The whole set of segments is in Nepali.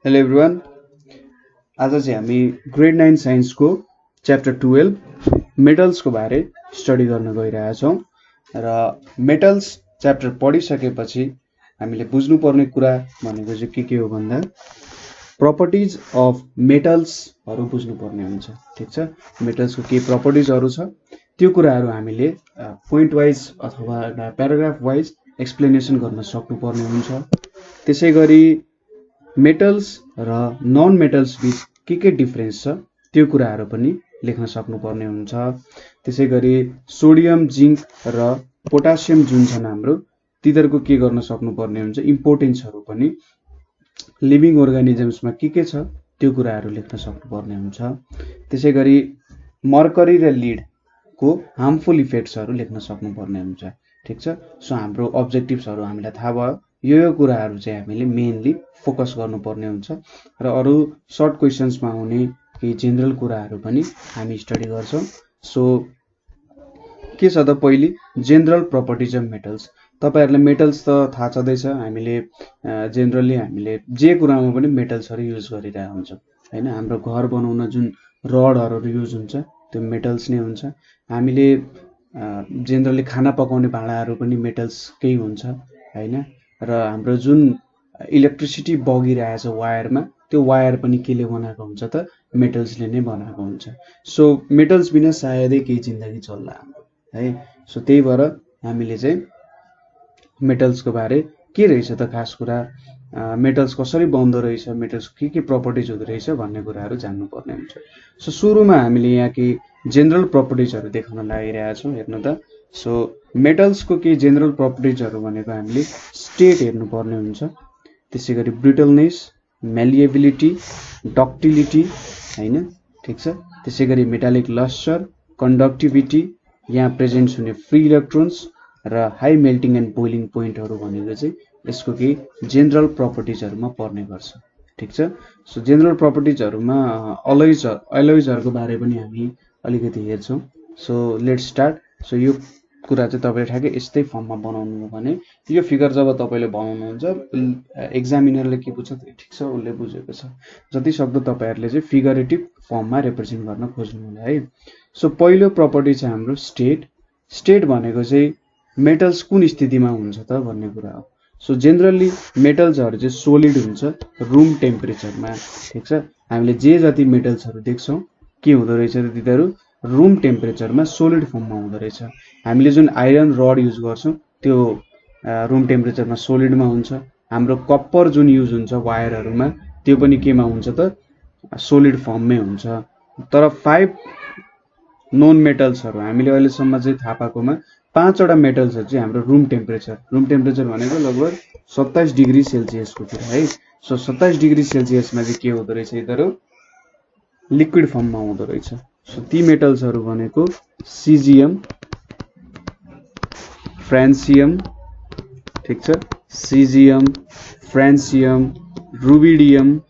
हेलो एभ्रिवान आज चाहिँ हामी ग्रेड 9 साइन्सको च्याप्टर 12 मेटल्सको बारे स्टडी गर्न गइरहेछौँ र मेटल्स च्याप्टर पढिसकेपछि हामीले बुझ्नुपर्ने कुरा भनेको चाहिँ के हो भन्दा प्रपर्टिज अफ मेटल्सहरू बुझ्नुपर्ने हुन्छ। ठीक छ, मेटल्सको के प्रपर्टिजहरू छ त्यो कुराहरू हामीले पोइन्ट वाइज अथवा प्याराग्राफ वाइज एक्सप्लेनेसन गर्न सक्नुपर्ने हुन्छ। त्यसैगरी मेटल्स र नन मेटल्स बीच के डिफरेन्स छ त्यो कुराहरू पनि लेख्न सक्नुपर्ने हुन्छ। त्यसैगरी सोडियम, जिंक र पोटासियम जुन छन् हाम्रो तिनीहरूको के गर्न सक्नुपर्ने हुन्छ, इम्पोर्टेन्सहरू पनि लिभिङ अर्गानिजम्समा के छ त्यो कुराहरू लेख्न सक्नुपर्ने हुन्छ। त्यसैगरी मर्करी र लिडको हार्मफुल इफेक्ट्सहरू लेख्न सक्नुपर्ने हुन्छ। ठीक छ, सो हाम्रो अब्जेक्टिभ्सहरू हामीलाई थाहा भयो, यो कुराहरू चाहिँ हामीले मेनली फोकस गर्नुपर्ने हुन्छ र अरू सर्ट क्वेसन्समा आउने केही जेनरल कुराहरू पनि हामी स्टडी गर्छौँ। सो के छ त पहिले जेनरल प्रपर्टिज अफ मेटल्स। तपाईहरुलाई मेटल्स त थाहा छँदैछ, हामीले जेनरली हामीले जे कुरामा पनि मेटल्सहरू युज गरिरहेका हुन्छौँ हैन। हाम्रो घर बनाउन जुन रडहरू युज हुन्छ त्यो मेटल्स नै हुन्छ। हामीले जेनरली खाना पकाउने भाँडाहरू पनि मेटल्सकै हुन्छ हैन। र हाम्रो जुन इलेक्ट्रिसिटी बगिरहेछ वायरमा त्यो वायर पनि केले बनाएको हुन्छ त मेटल्सले नै बनाएको हुन्छ। सो मेटल्स बिना सायदै केही जिन्दगी चल्ला हाम्रो है। सो त्यही भएर हामीले चाहिँ मेटल्सको बारे के रहेछ त खास कुरा, मेटल्स कसरी बन्दो रहेछ, मेटल्सको के प्रपर्टिज हुँदो रहेछ भन्ने कुराहरू जान्नुपर्ने हुन्छ। सो सुरुमा हामीले यहाँ केही जेनरल प्रपर्टिजहरू देखाउन लागिरहेका छौँ। हेर्नु त, सो मेटल्सको केही जेनरल प्रपर्टिजहरू भनेको हामीले स्टेट हेर्नुपर्ने हुन्छ। त्यसैगरी ब्रिटलनेस, मेलिएबिलिटी, डक्टिलिटी हैन। ठीक छ, त्यसैगरी मेटालिक लस्टर, कन्डक्टिभिटी, यहाँ प्रेजेन्ट हुने फ्री इलेक्ट्रोन्स र हाई मेल्टिङ एन्ड बोइलिङ पोइन्टहरू भनेको चाहिँ यसको केही जेनरल प्रपर्टिजहरूमा पर्ने गर्छ। ठीक छ, सो जेनरल प्रपर्टिजहरूमा अलॉयजहरूको बारे पनि हामी अलिकति हेर्छौँ। So let's start. सो यो कुरा चाहिँ तपाईले ठ्याक्कै यस्तै फर्ममा बनाउनु हो भने यो फिगर जब तपाईले बनाउनुहुन्छ एक्जामिनरले के बुझ्छ ठिक छ, उसले बुझेको छ, जति सक्दो तपाईहरुले चाहिँ फिगरेटिभ फर्ममा रिप्रेजेन्ट गर्न खोज्नु होला है। सो पहिलो प्रपर्टी चाहिँ हाम्रो स्टेट। स्टेट भनेको चाहिँ मेटल्स कुन स्थितिमा हुन्छ त भन्ने कुरा हो। सो जेनरली मेटल्सहरू चाहिँ सोलिड हुन्छ रुम टेम्परेचरमा। ठीक छ, हामीले जे जति मेटल्सहरू देख्छौँ के हुँदो रहेछ त तिनीहरू रुम टेम्परेचरमा सोलिड फर्ममा हुँदो रहेछ। हामीले जुन आइरन रड युज गर्छौँ त्यो रुम टेम्परेचरमा सोलिडमा हुन्छ। हाम्रो कप्पर जुन युज हुन्छ वायरहरूमा त्यो पनि केमा हुन्छ त सोलिड फर्ममै हुन्छ। तर 5 नोन मेटल्सहरू हामीले अहिलेसम्म चाहिँ थाहा पाएकोमा 5वटा मेटल्सहरू चाहिँ हाम्रो रुम टेम्परेचर भनेको लगभग 27 डिग्री सेल्सियसको कुरा है। सो 27 डिग्री सेल्सियसमा चाहिँ के हुँदो रहेछ, यिनीहरू लिक्विड फर्ममा हुँदो रहेछ। सो ती मेटल्सहरू भनेको सिजियम, फ्रान्सियम, ठीक छ, सिजियम, फ्रान्सियम, रुबिडियम,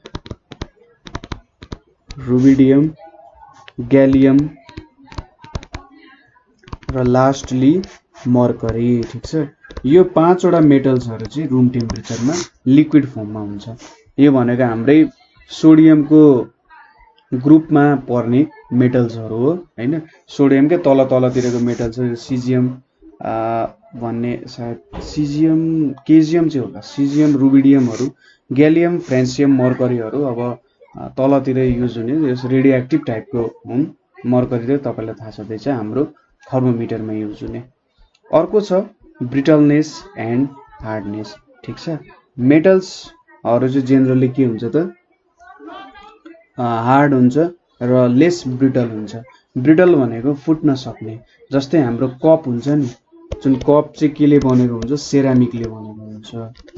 ग्यालियम र लास्टली मर्करी। ठीक छ, यो 5वटा मेटल्सहरू चाहिँ रुम टेम्परेचरमा लिक्विड फर्ममा हुन्छ। यो भनेको हाम्रै सोडियमको ग्रुपमा पर्ने मेटल्सहरू हो हैन। सोडियमकै तलतिरको मेटल्स सिजियम भन्ने, सायद सिजियम केजियम चाहिँ होला, सिजियम, रुबिडियमहरू, ग्यालियम, फ्रान्सियम, मर्करीहरू अब तलतिर युज हुने रेडियो एक्टिभ टाइपको हुन्। मर्करी चाहिँ तपाईँलाई थाहा छँदैछ हाम्रो थर्मोमिटरमा युज हुने। अर्को छ ब्रिटलनेस एन्ड हार्डनेस। ठीक छ, मेटल्सहरू चाहिँ जेनरली के हुन्छ त हार्ड हुन्छ र लेस ब्रिटल हुन्छ। ब्रिटल भनेको फुट्न सक्ने, जस्तै हाम्रो कप हुन्छ नि, जुन कप चाहिँ केले बनेको हुन्छ, सेरामिकले बनेको हुन्छ।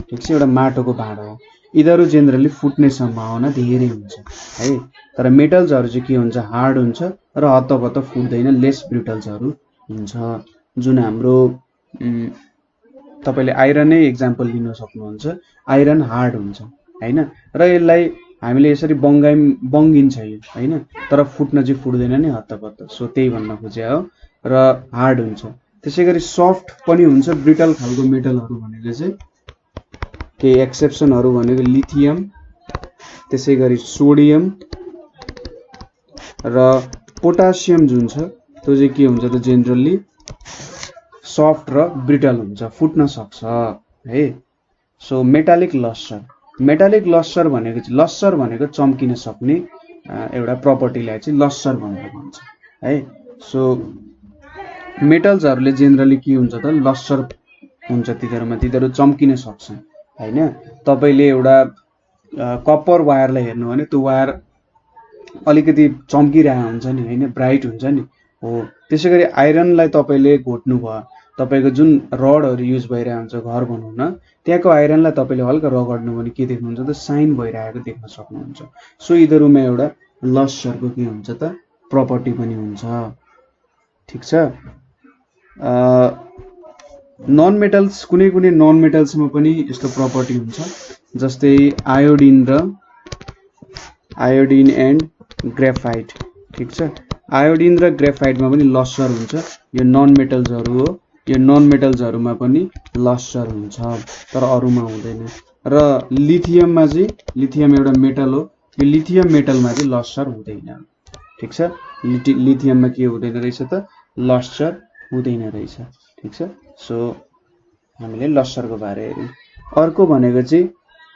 ठीक छ, एउटा माटोको भाँडो हो। यिनीहरू जेनरली फुट्ने सम्भावना धेरै हुन्छ है। तर मेटल्सहरू चाहिँ के हुन्छ, हार्ड हुन्छ र हत्तपत्त फुट्दैन, लेस ब्रिटल्सहरू हुन्छ। जुन हाम्रो तपाईले आइरनै एक्जाम्पल लिन सक्नुहुन्छ, आइरन हार्ड हुन्छ हैन, र यसलाई हामीले यसरी बङ्गिन्छ यो हैन, तर फुट्न चाहिँ फुट्दैन नि हत्तपत्त। सो त्यही भन्न खोजे हो, र हार्ड हुन्छ। त्यसैगरी सफ्ट पनि हुन्छ। ब्रिटल खालको मेटलहरू भनेको चाहिँ केही एक्सेप्सनहरू भनेको लिथियम, त्यसैगरी सोडियम र पोटासियम जुन छ त्यो चाहिँ के हुन्छ त जेनरली सफ्ट र ब्रिटल हुन्छ, फुट्न सक्छ है। सो मेटालिक लस्टर भनेको चम्किन सक्ने एउटा प्रपर्टीलाई चाहिँ लस्टर भनेर भन्छ है। सो मेटल्सहरूले जेनरली के हुन्छ त लस्टर हुन्छ, तिनीहरू चम्किन सक्छन् हैन। तपाईले एउटा कपर वायरलाई हेर्नु भने त्यो वायर अलिकति चम्किरहेको हुन्छ नि हैन, ब्राइट हुन्छ नि हो। त्यसैगरी आइरनलाई तपाईले घोट्नु भयो, तपाईको जुन रडहरु युज भइरहेको हुन्छ घर बनाउन, त्यहाँको आइरनलाई तपाईले हल्का रगड्नु भने के देख्नुहुन्छ त साइन भइरहेको देख्न सक्नुहुन्छ। सो यिनीहरुमा एउटा लस्टरको के हुन्छ त प्रपर्टी पनि हुन्छ, ठीक छ। नन मेटल्स, कुनै नन मेटल्समा पनि यस्तो प्रपर्टी हुन्छ, जस्तै आयोडिन एन्ड ग्रेफाइट, ठीक छ। आयोडिन र ग्रेफाइटमा पनि लस्टर हुन्छ, यो नन मेटल्सहरु हो। यो नन मेटल्सहरुमा पनि लस्टर हुन्छ तर अरुमा हुँदैन। र लिथियममा चाहिँ, लिथियम एउटा मेटल हो, यो लिथियम मेटलमा चाहिँ लस्टर हुँदैन, ठीक छ। लिथियममा के हुँदैन रहेछ त लस्टर हुँदैन रहेछ, ठीक छ। सो हामीले लस्टरको बारे हेर्यौं। अर्को भनेको चाहिँ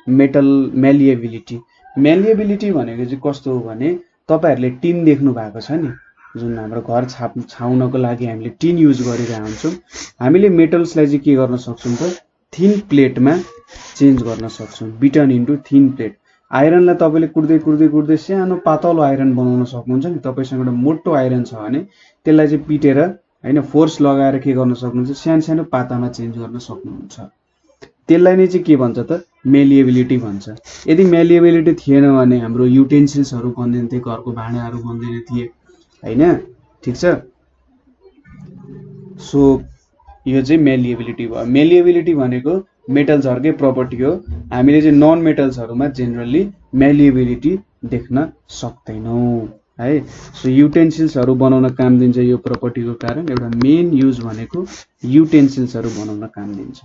मेटल मेलिएबिलिटी। मेलिएबिलिटी भनेको चाहिँ कस्तो हो भने तपाईहरुले टिन देख्नु भएको छ नि, जुन हाम्रो घर छाउनको लागि हामीले टिन युज गरिरहेका हुन्छौं। हामीले मेटल्सलाई चाहिँ के गर्न सक्छौं त थिन प्लेटमा चेन्ज गर्न सक्छौं, बिटन इन्टु थिन प्लेट। आइरनलाई तपाईले कुट्दै सानो पातलो आइरन बनाउन सक्नुहुन्छ नि। तपाईसँग एउटा मोटो आइरन छ भने त्यसलाई चाहिँ पिटेर हैन फोर्स लगाएर के गर्न सक्नुहुन्छ, सानो पातामा चेन्ज गर्न सक्नुहुन्छ। त्यसलाई नै चाहिँ के भन्छ त मेलिएबिलिटी भन्छ। यदि मेलिएबिलिटी थिएन भने हाम्रो युटेन्सिल्सहरु बन्दैन थिए, घरको भाँडाहरु बन्दैन थिए हैन, ठीक छ। सो यो चाहिँ मेलिएबिलिटी भयो। मेलिएबिलिटी भनेको मेटल्सहरुकै प्रपर्टी हो। हामीले चाहिँ नन मेटल्सहरुमा जेनरली मेलिएबिलिटी देख्न सक्दैनौं है। सो युटेन्सिल्सहरु बनाउन काम दिन्छ यो प्रपर्टीको कारण। एउटा मेन युज भनेको युटेन्सिल्सहरु बनाउन काम दिन्छ।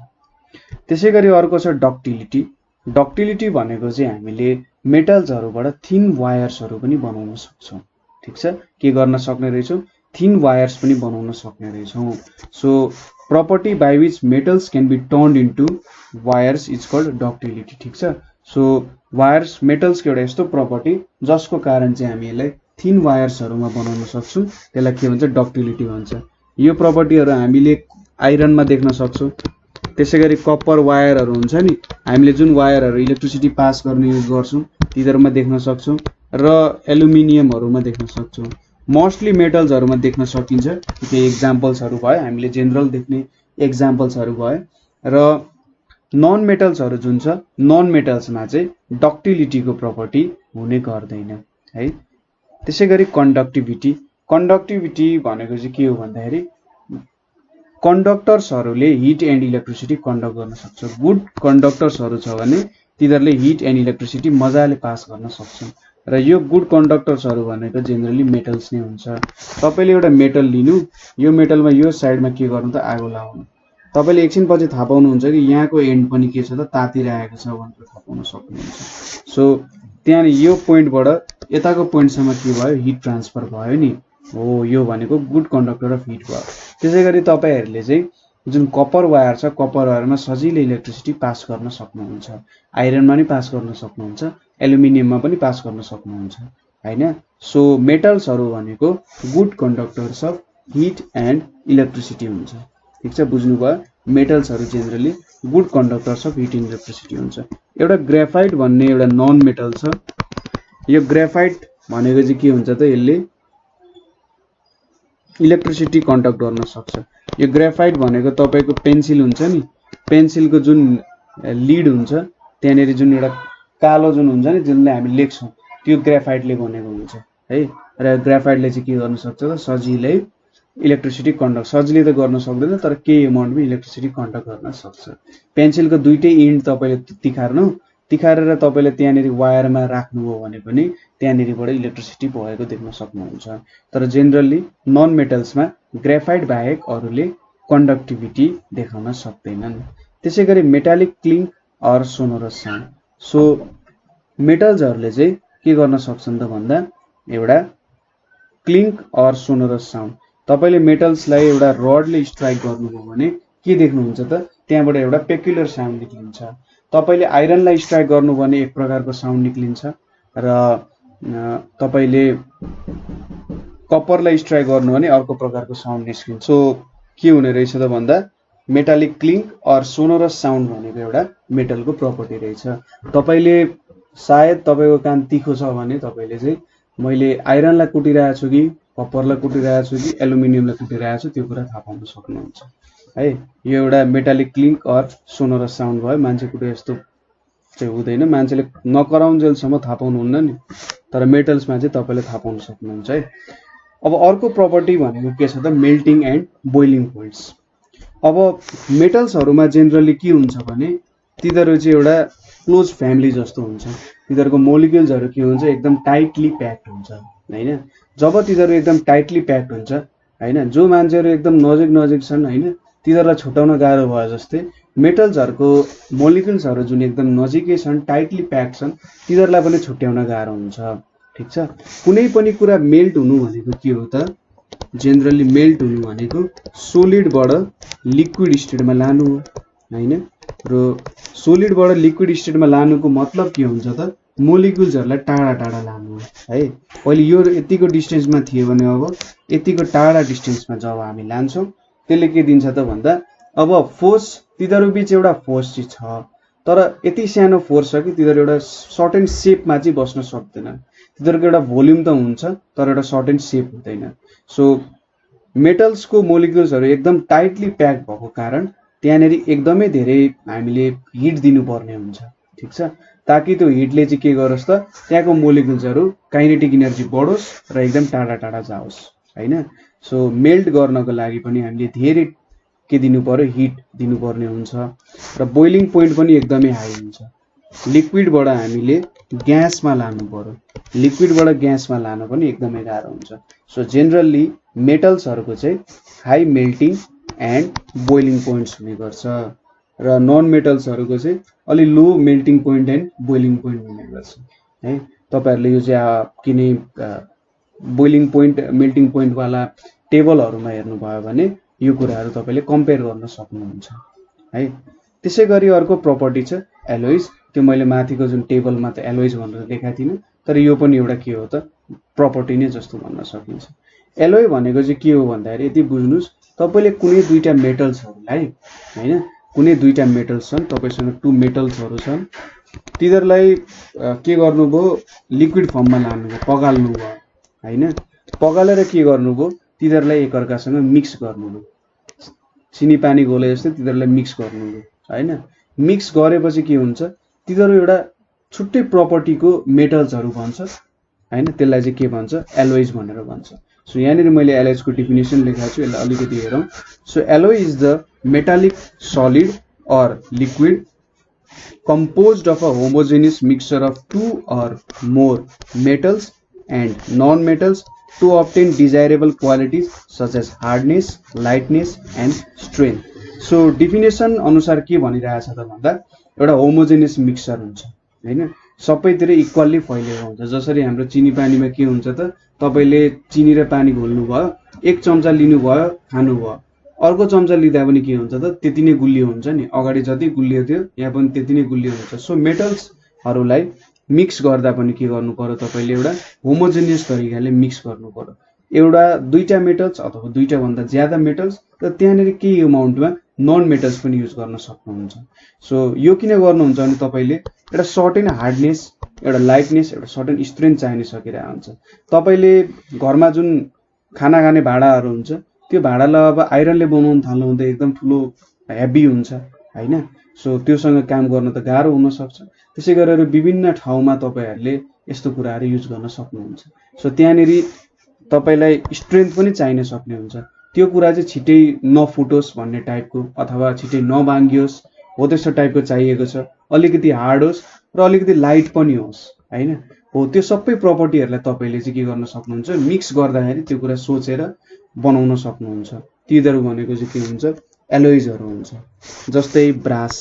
त्यसैगरी अर्को छ डक्टिलिटी। डक्टिलिटी भनेको चाहिँ हामीले मेटल्सहरुबाट थिन वायर्सहरु पनि बनाउन सक्छौं, ठीक छ। के गर्न सक्ने रहेछौं, थिन वायर्स पनि बनाउन सक्ने रहेछौं। So property by which metals can be turned into wires is called ductility, ठीक छ। सो वायर्स मेटल्स को एउटा यस्तो प्रपर्टी जसको कारण चाहिँ हामी यसलाई थिन वायर्सहरुमा बनाउन सक्छौं, त्यसलाई के भन्छ डक्टिलिटी भन्छ। यो प्रपर्टीहरु हामीले आइरनमा देख्न सक्छौं। त्यसैगरी कपर वायरहरु हुन्छ नि, हामीले जुन वायरहरु इलेक्ट्रिसिटी पास गर्ने युज गर्छौं तिनीहरुमा देख्न सक्छौं र एल्युमिनियमहरुमा देख्न सक्छौं। मोस्टली मेटल्सहरुमा देख्न सकिन्छ। केही एक्जाम्पल्सहरु भयो, हामीले जनरल देख्ने एक्जाम्पल्सहरु भयो। र नन मेटल्सहरु जुन छ, नन मेटल्समा चाहिँ डक्टिलिटीको प्रपर्टी हुने गर्दैन है। त्यसैगरी कन्डक्टिभिटी। कन्डक्टिभिटी भनेको चाहिँ के हो भन्दाखेरि कन्डक्टर्सहरुले हिट एन्ड इलेक्ट्रिसिटी कन्डक्ट गर्न सक्छ। गुड कन्डक्टर्सहरु छ भने तिनीहरुले हिट एन्ड इलेक्ट्रिसिटी मजाले पास गर्न सक्छन्। र यो गुड कन्डक्टर्सहरु भनेको जेनरली मेटल्स नै हुन्छ। तपाईले एउटा मेटल लिनु, यो मेटलमा यो साइडमा के गर्नु त आगो लाउनु। तपाईले एकछिन पछि थाहा पाउनुहुन्छ कि यहाँको एन्ड पनि के छ त तातिरहेको छ भनेर थाहा पाउन सक्नुहुन्छ। सो त्यहाँ यो पोइन्टबाट यताको पोइन्टसम्म के भयो, हिट ट्रान्सफर भयो नि हो। यो भनेको गुड कन्डक्टर अफ हिट भयो। त्यसैगरी तपाईहरुले चाहिँ जुन कपर वायर छ, कपर वायरमा सजिलै इलेक्ट्रिसिटी पास गर्न सक्नुहुन्छ। आइरनमा पनि पास गर्न सक्नुहुन्छ, एल्युमिनियममा पनि पास गर्न सक्नुहुन्छ हैन। सो मेटल्सहरु भनेको good conductors of heat and electricity हुन्छ, ठीक छ। बुझ्नुभयो, मेटल्सहरु generally good conductors of heat and electricity हुन्छ। एउटा ग्रेफाइट भन्ने एउटा नन मेटल छ। यो ग्रेफाइट भनेको चाहिँ के हुन्छ त, यसले इलेक्ट्रिसिटी कन्डक्ट गर्न सक्छ। यो ग्रेफाइट भनेको तपाईको पेन्सिल हुन्छ नि, पेन्सिलको जुन लिड हुन्छ त्यहाँनेरि जुन एउटा कालो जुन हुन्छ नि जुनले हामी लेख्छौं, त्यो ग्रेफाइटले बनेको हुन्छ है। र ग्रेफाइटले चाहिँ के गर्न सक्छ त सजिलै इलेक्ट्रिसिटी कन्डक्ट, सजिलै त गर्न सक्दैन तर केही अमाउन्टमा इलेक्ट्रिसिटी कन्डक्ट गर्न सक्छ। पेन्सिलको दुईटै इन्ड तपाईले तिखारेर तपाईले त्यहाँनेरि वायरमा राख्नुभयो भने पनि त्यहाँनेरिबाट इलेक्ट्रिसिटी भएको देख्न सक्नुहुन्छ। तर जेनरली नन मेटल्समा ग्रेफाइट बाहेक अरूले कन्डक्टिभिटी देखाउन सक्दैनन्। त्यसैगरी metallic clink or sonorous sound. So मेटल्सहरूले चाहिँ के गर्न सक्छन् त भन्दा एउटा क्लिङ्क अर सोनोरस साउन्ड। तपाईले मेटल्सलाई एउटा रडले स्ट्राइक गर्नुभयो भने के देख्नुहुन्छ त त्यहाँबाट एउटा पेक्युलर साउन्ड निक्लिन्छ। तपाईले आइरनलाई स्ट्राइक गर्नु भने एक प्रकारको साउन्ड निक्लिन्छ र तपाईले कपरलाई स्ट्राइक गर्नु भने अर्को प्रकारको साउन्ड निस्किन्छ। सो के हुने रहेछ त भन्दा metallic clink or sonorous sound भनेको एउटा मेटलको प्रपर्टी रहेछ। तपाईले सायद तपाईको कान तिखो छ भने तपाईले चाहिँ मैले आइरनलाई कुटिरहेको छु कि कपरलाई कुटिरहेको छु कि एल्युमिनियमलाई कुटिरहेको छु त्यो कुरा थाहा पाउन सक्नुहुन्छ है। यो एउटा metallic clink or sonorous sound भयो। मान्छे कुटे जस्तो चाहिँ हुँदैन, मान्छेले नकराउन्जेलसम्म थाहा पाउनुहुन्न नि, तर मेटल्समा चाहिँ तपाईले थाहा पाउन सक्नुहुन्छ है। अब अर्को प्रपर्टी भनेको के छ त मेल्टिङ एन्ड बोइलिङ पोइन्ट्स। अब मेटल्सहरुमा जेनरली के हुन्छ भने तिनीहरु चाहिँ एउटा क्लोज फ्यामिली जस्तो हुन्छ। तिनीहरुको मोलिक्युल्सहरु के हुन्छ एकदम टाइटली प्याक्ड हुन्छ हैन। जब तिनीहरु एकदम टाइटली प्याक्ड हुन्छ हैन, जो मान्छेहरु एकदम नजिक नजिक छन् हैन तिनीहरुलाई छुटाउन गाह्रो भयो जस्तै मेटल्सहरुको मोलिक्युल्सहरु जुन एकदम नजिकै छन् टाइटली प्याक्ड छन् तिनीहरुलाई पनि छुट्याउन गाह्रो हुन्छ। ठीक छ। कुनै पनि कुरा मेल्ट हुनु भनेको के हो त जेनरली मेल्ट हुनु भनेको सोलिडबाट लिक्विड स्टेटमा लानु हो हैन। र सोलिडबाट लिक्विड स्टेटमा लानुको मतलब के हुन्छ त मोलिक्युल्सहरुलाई टाढा टाढा लानु है। पहिले यो यतिको डिस्टेन्समा थियो भने अब यतिको टाढा डिस्टेन्समा जब हामी लान्छौं त्यसले के दिन्छ त भन्दा अब फोर्स तिनीहरु बीच एउटा फोर्स चाहिँ छ तर यति सानो फोर्स छ कि तिनीहरु एउटा सर्टेन शेपमा चाहिँ बस्न सक्दैन। तिनीहरुको एउटा भोल्युम त हुन्छ तर एउटा सर्टेन शेप हुँदैन। सो मेटल्सको मोलिक्युल्सहरु एकदम टाइटली प्याक भएको कारण त्यहाँनेरि एकदमै धेरै हामीले हिट दिनुपर्ने हुन्छ। ठीक छ। ताकि त्यो हिटले चाहिँ के गरोस् त त्यहाँको मोलिक्युल्सहरु काइनेटिक एनर्जी बढोस् र एकदम टाढा टाढा जाओस् हैन। सो मेल्ट गर्नको लागि पनि हामीले धेरै के दिनु पर्यो हिट दिनुपर्ने हुन्छ र बोइलिङ पोइन्ट पनि एकदमै हाई हुन्छ। लिक्विडबाट हामीले ग्यासमा लानु पर्यो, लिक्विडबाट ग्यासमा लानु पनि एकदमै गाह्रो हुन्छ। सो जेनरली मेटल्सहरुको चाहिँ high melting and boiling points हुने गर्छ र नन मेटल्सहरुको चाहिँ अलि low melting point and boiling point हुने गर्छ है। तपाईहरुले यो चाहिँ किने बोइलिङ पोइन्ट मेल्टिङ पोइन्ट वाला टेबलहरुमा हेर्नु भयो भने यो कुराहरु तपाईले कम्पेयर गर्न सक्नुहुन्छ है। त्यसैगरी अर्को प्रपर्टी छ एलोइज। त्यो मैले माथिको जुन टेबलमा त एलोइज भनेर देखाएको थिएन तर यो पनि एउटा के हो त प्रपर्टी नै जस्तो भन्न सकिन्छ। एलोय भनेको चाहिँ के हो भन्दाखेरि यति बुझ्नुस् तपाईले कुनै दुईटा मेटल्सहरुलाई हैन कुनै दुईटा मेटल्स छन् तपाईसँग टु मेटल्सहरु छन् तिनीहरुलाई के गर्नुभयो लिक्विड फर्ममा लानुभयो पगाल्नुभयो हैन। पगालेर के गर्नुभयो तिनीहरुलाई एकअर्कासँग मिक्स गर्नुभयो चिनी पानी घोले जस्तै तिनीहरुलाई मिक्स गर्नुभयो हैन। मिक्स गरेपछि के हुन्छ तिनीहरु एउटा छुट्टै प्रपर्टीको मेटल्सहरु भन्छ हैन। त्यसलाई चाहिँ के भन्छ एलोइज भनेर भन्छ। सो यहाँनिर मैले एलोइजको डेफिनेसन लेखेको छु, यसलाई अलिकति हेरौं। So alloy is the metallic solid or liquid composed of a homogeneous mixture of two or more metals and non-metals to obtain desirable qualities such as hardness, lightness and strength. So definition अनुसार के भनिरहेछ त भन्दा एउटा होमोजेनियस मिक्सचर हुन्छ हैन, सबैतिर इक्वली फैलिएको हुन्छ। जसरी हाम्रो चिनी पानीमा के हुन्छ त तपाईले चिनी र पानी घोल्नु भयो, एक चम्चा लिनु भयो खानु भयो, अर्को चम्चा लिँदा पनि के हुन्छ त त्यति नै गुलियो हुन्छ नि, अगाडि जति गुलियो थियो यहाँ पनि त्यति नै गुलियो हुन्छ। सो मेटल्सहरुलाई मिक्स गर्दा पनि के गर्नु पर्यो तपाईले एउटा होमोजेनियस तरिकाले मिक्स गर्नु पर्यो। एउटा दुईटा मेटल्स अथवा दुईटा भन्दा ज्यादा मेटल्स र त्यहाँनेरि केही अमाउन्टमा नन मेटल्स पनि युज गर्न सक्नुहुन्छ। सो यो किन गर्नुहुन्छ भने तपाईले एउटा सर्टेन हार्डनेस, एउटा लाइटनेस, एउटा सर्टेन स्ट्रेन्थ चाहिने सकिरहेको हुन्छ। तपाईले घरमा जुन खाना खाने भाँडाहरु हुन्छ त्यो भाँडालाई अब आइरनले बनाउन थाल्नु हुँदा एकदम ठुलो हेभी हुन्छ हैन। सो त्योसँग काम गर्न त गाह्रो हुन सक्छ। त्यसै गरेर विभिन्न ठाउँमा तपाईहरुले यस्तो कुराहरु युज गर्न सक्नुहुन्छ। सो त्यहाँनेरि तपाईलाई स्ट्रेन्थ पनि चाहिन सक्ने हुन्छ। त्यो कुरा चाहिँ छिटै नफुटोस् भन्ने टाइपको अथवा छिटै नभाङ्गियोस् हो त्यस्तो टाइपको चाहिएको छ। अलिकति हार्ड होस् र अलिकति लाइट पनि होस् हैन। हो त्यो सबै प्रपर्टीहरुलाई तपाईले चाहिँ के गर्न सक्नुहुन्छ मिक्स गर्दाखेरि त्यो कुरा सोचेर बनाउन सक्नुहुन्छ। तिनीहरु भनेको चाहिँ के हुन्छ एलोइजहरु हुन्छ। जस्तै ब्रास,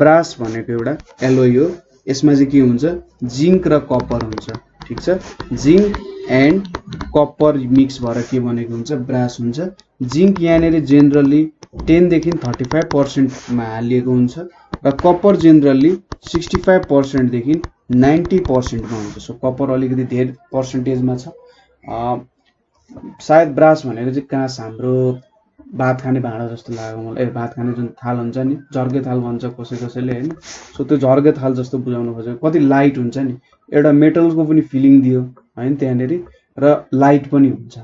ब्रास भनेको एउटा एलोय हो यसमा चाहिँ के हुन्छ जिंक र कपर हुन्छ ठीक छ जिंक एन्ड कपर मिक्स भएर के बनेको हुन्छ ब्रास हुन्छ जिंक यहाँनेर जेनरली 10 देखि 35% मा हालिएको हुन्छ र कपर जेनरली 65% देखि 90% मा हुन्छ सो कपर अलिकति धेरै पर्सेन्टेजमा छ सायद ब्रास भनेको चाहिँ काँस हाम्रो भात खाने भाँडा जस्तो लाग्यो मलाई भात खाने जुन थाल हुन्छ नि झर्के थाल भन्छ कसैले हैन सो त्यो झर्के थाल जस्तो बुझाउन खोजेको कति लाइट हुन्छ नि एउटा मेटलको पनि फिलिङ दियो हैन त्यहाँनेरि र लाइट पनि हुन्छ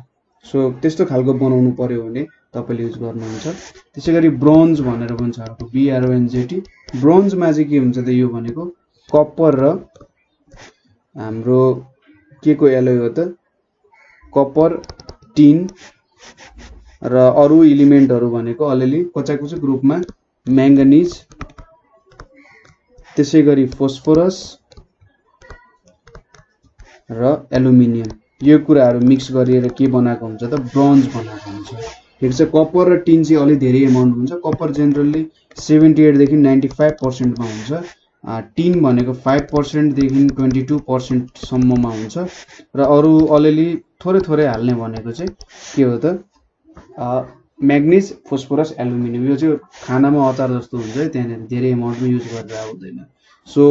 सो त्यस्तो खालको बनाउनु पर्यो भने तपाईले युज गर्नुहुन्छ त्यसैगरी ब्रोन्ज भनेर भन्छ अर्को BRONZT ब्रोन्जमा चाहिँ के हुन्छ त यो भनेको कपर र हाम्रो के को एलोय हो त कपर टिन र अरु एलिमेन्टहरु भनेको अलिअलि कचाकुचुक रूपमा म्याङ्गनिज त्यसैगरी फोस्फोरस र एल्युमिनियम यो कुराहरु मिक्स गरेर के बनाएको हुन्छ त ब्रोन्ज बनाएको हुन्छ ठीक छ कपर र टिन चाहिँ अलि धेरै अमाउन्ट हुन्छ कपर जेनरली 78 देखि 95% मा हुन्छ टिन भनेको 5% देखि 22% सम्ममा हुन्छ र अरु अलिअलि थोरै हाल्ने भनेको चाहिँ के हो त म्याग्निज फोस्फोरस एल्युमिनियम यो चाहिँ खानामा अचार जस्तो हुन्छ है त्यहाँनेर धेरै अमाउन्टमा युज गरेर हुँदैन सो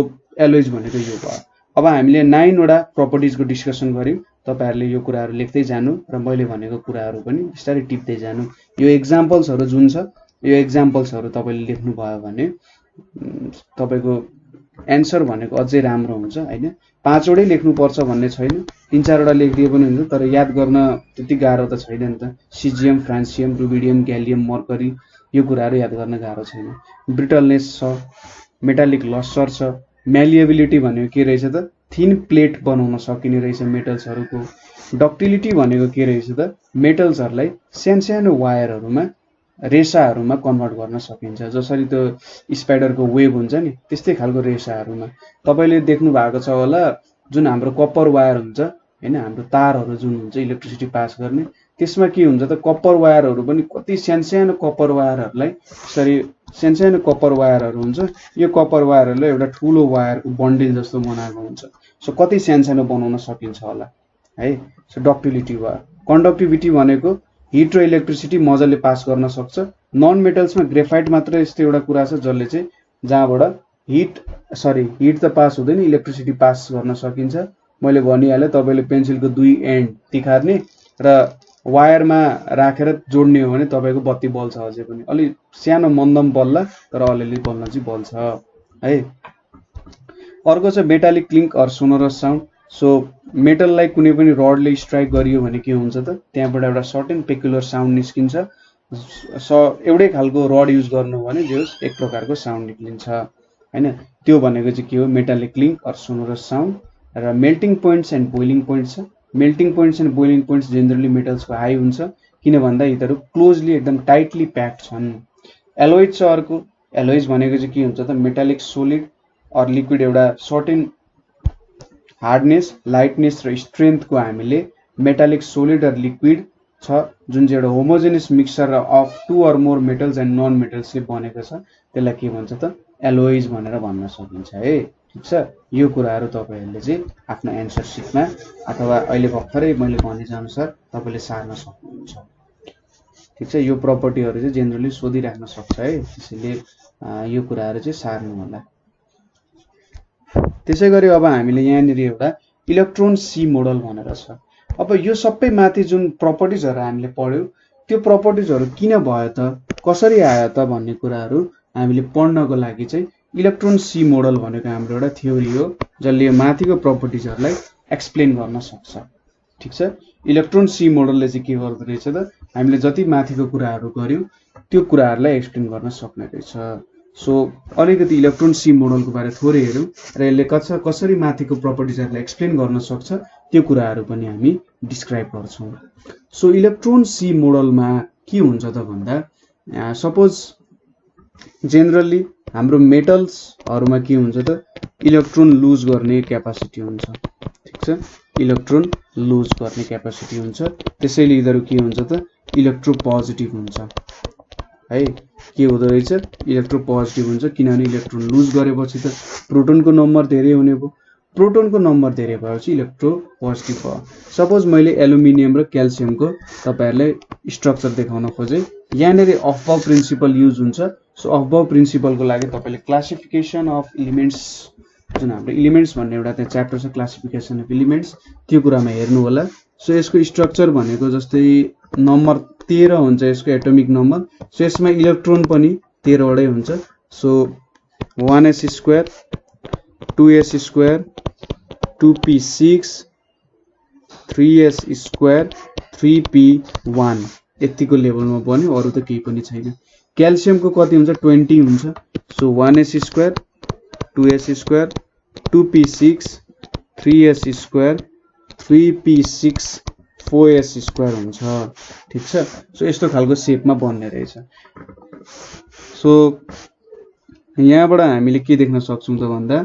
एलोइज भनेको यो भयो अब हामीले 9 वटा प्रपर्टिजको डिस्कसन गर्यौं तपाईहरुले यो कुराहरु लेख्दै जानु र मैले भनेको कुराहरु पनि बिस्तारै टिप्दै जानु यो एक्जाम्पल्सहरु जुन छ यो एक्जाम्पल्सहरु तपाईले लेख्नु भयो भने तपाईको एन्सर भनेको अझै राम्रो हुन्छ हैन 5 वटै लेख्नु पर्छ भन्ने छैन 3-4 वटा लेखिदिए पनि हुन्छ तर याद गर्न त्यति गाह्रो त छैन नि त सिजियम फ्रान्सियम रुबिडियम ग्यालियम मर्करी यो कुराहरु याद गर्न गाह्रो छैन ब्रिटलनेस छ मेटालिक लस्टर छ म्यालिएबिलिटी भनेको के रहेछ त थिन प्लेट बनाउन सकिने रहेछ मेटल्सहरुको डक्टिलिटी भनेको के रहेछ त मेटल्सहरुलाई सानो वायरहरुमा रेसाहरुमा कन्भर्ट गर्न सकिन्छ जसरी त्यो स्पाइडरको वेब हुन्छ नि त्यस्तै खालको रेसाहरुमा तपाईले देख्नु भएको छ होला जुन हाम्रो कपर वायर हुन्छ हैन हाम्रो तारहरु जुन हुन्छ इलेक्ट्रिसिटी पास गर्ने त्यसमा के हुन्छ त कपर वायरहरु पनि कति सानो कपर वायरहरुलाई यसरी सानो कपर वायरहरु हुन्छ यो कपर वायरहरुले एउटा ठूलो वायरको बन्डल जस्तो बनाएको हुन्छ सो कति सानो बनाउन सकिन्छ होला है सो डक्टिलिटी भयो कन्डक्टिभिटी भनेको हिट र इलेक्ट्रिसिटी मजाले पास गर्न सक्छ नन मेटल्समा ग्रेफाइट मात्र यस्तो एउटा कुरा छ जसले चाहिँ जहाँबाट हिट त पास हुँदैन इलेक्ट्रिसिटी पास गर्न सकिन्छ मैले भनिहाले तपाईले पेन्सिलको दुई एन्ड तिखार्ने र वायरमा राखेर जोड्ने हो भने तपाईको बत्ती बल्छ अझै पनि अलि सानो मन्दम बल्ला तर अलिअलि बल्न चाहिँ बल्छ है अर्को छ metallic clink or sonorous sound so मेटललाई कुनै पनि रडले स्ट्राइक गरियो भने के हुन्छ त त्यहाँबाट एउटा सर्टेन पेक्युलर साउन्ड निस्किन्छ एउटै खालको रड युज गर्नु भने जस एक प्रकारको साउन्ड निक्लिन्छ हैन त्यो भनेको चाहिँ के हो metallic clink or sonorous sound र melting points and boiling points छ melting points and boiling points generally मेटल्सको हाई हुन्छ किन भन्दा यिनीहरु क्लोजली एकदम टाइटली प्याक्ड छन् एलोइज छ अर्को एलोइज भनेको चाहिँ के हुन्छ त मेटालिक सोलिड अर लिक्विड एउटा सर्टेन हार्डनेस लाइटनेस र स्ट्रेन्थको हामीले मेटालिक सोलिड अर लिक्विड छ जुन चाहिँ एउटा homogeneous mixture of two or more metals and non मेटल्सले बनेको छ त्यसलाई के भन्छ त एलोइज भनेर भन्न सकिन्छ है ठीक छ यो कुराहरु तपाईहरुले चाहिँ आफ्नो एन्सर शीटमा अथवा अहिले भर्खरै मैले भने अनुसार तपाईले सार्न सक्नुहुन्छ ठीक छ यो प्रपर्टीहरु चाहिँ जेनरली सोधिराख्न सक्छ है त्यसैले यो कुराहरु चाहिँ सार्नु होला त्यसैगरी अब हामीले यहाँनिर एउटा इलेक्ट्रोन सी मोडल भनेर छ अब यो सबै माथि जुन प्रपर्टीजहरु हामीले पढ्यौ त्यो प्रपर्टीजहरु किन भयो त कसरी आयो त भन्ने कुराहरु हामीले पढ्नको लागि चाहिँ इलेक्ट्रोन सी मोडल भनेको हाम्रो एउटा थ्योरी हो जसले यो माथिको प्रपर्टीजहरुलाई एक्सप्लेन गर्न सक्छ ठीक छ इलेक्ट्रोन सी मोडलले चाहिँ के गर्दो रहेछ त हामीले जति माथिको कुराहरु गर्यौ त्यो कुराहरुलाई एक्सप्लेन गर्न सक्ने रहेछ सो अलिकति इलेक्ट्रोन सी मोडलको बारे थोरै हेरौं र यसले कसरी माथिको प्रपर्टीजहरुलाई एक्सप्लेन गर्न सक्छ त्यो कुराहरु पनि हामी डिस्क्राइब गर्छौं सो इलेक्ट्रोन सी मोडलमा के हुन्छ त भन्दा सपोज जेनरली हाम्रो मेटल्सहरुमा के हुन्छ त इलेक्ट्रोन लुज गर्ने क्यापासिटी हुन्छ ठीक छ इलेक्ट्रोन लुज गर्ने क्यापासिटी हुन्छ त्यसैले यिनीहरु के हुन्छ त इलेक्ट्रोपोजिटिभ हुन्छ है के हुँदो रहेछ इलेक्ट्रोपोजिटिभ हुन्छ किनभने इलेक्ट्रोन लुज गरेपछि त प्रोटोनको नम्बर धेरै हुने भयो प्रोटोनको नम्बर धेरै भएपछि इलेक्ट्रोपोजिटिभ भयो सपोज मैले एल्युमिनियम र क्याल्सियमको तपाईहरुलाई स्ट्रक्चर देखाउन खोजे यहाँनेरि अफ बाउ प्रिन्सिपल युज हुन्छ सो अफ बाउ प्रिन्सिपलको लागि तपाईले क्लासिफिकेसन अफ एलिमेन्ट्स जुन हाम्रो एलिमेन्ट्स भन्ने एउटा त्यहाँ च्याप्टर छ क्लासिफिकेसन अफ एलिमेन्ट्स त्यो कुरामा हेर्नु होला सो यसको स्ट्रक्चर भनेको जस्तै नम्बर 13 हुन्छ यसको एटोमिक नम्बर सो यसमा इलेक्ट्रोन पनि 13 वटै हुन्छ so 1s square 2s square 2p6 3s square 3p1 यतिको लेभलमा बन्यो अरु त केही पनि छैन क्याल्सियमको कति हुन्छ 20 हुन्छ so 1s square 2s square 2p6 3s square 3p6 4s square हुन्छ ठीक छ सो यस्तो खालको शेपमा बन्ने रहेछ सो यहाँबाट हामीले के देख्न सक्छौं त भन्दा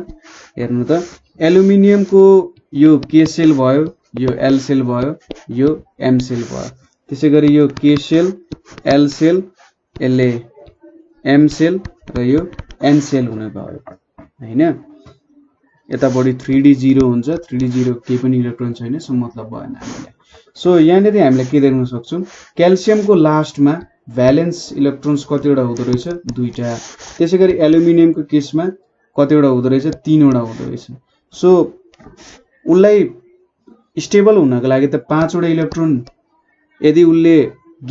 हेर्नु त एल्युमिनियमको यो के सेल भयो यो एल सेल भयो यो एम सेल भयो त्यसैगरी यो के cell L cell LA M cell र यो एन सेल हुने भयो हैन यतापटि 3d0 हुन्छ 3d0 केही पनि इलेक्ट्रोन छैन सो मतलब भएन हामीलाई सो यहाँनेरि हामीले के देख्न सक्छौं क्याल्सियमको लास्टमा भ्यालेन्स इलेक्ट्रोन्स कतिवटा हुँदो रहेछ दुईटा त्यसैगरी एल्युमिनियमको केसमा कतिवटा हुँदो रहेछ तीनवटा हुँदो रहेछ सो उलाई स्टेबल हुनको लागि त 5 वटा इलेक्ट्रोन यदि उले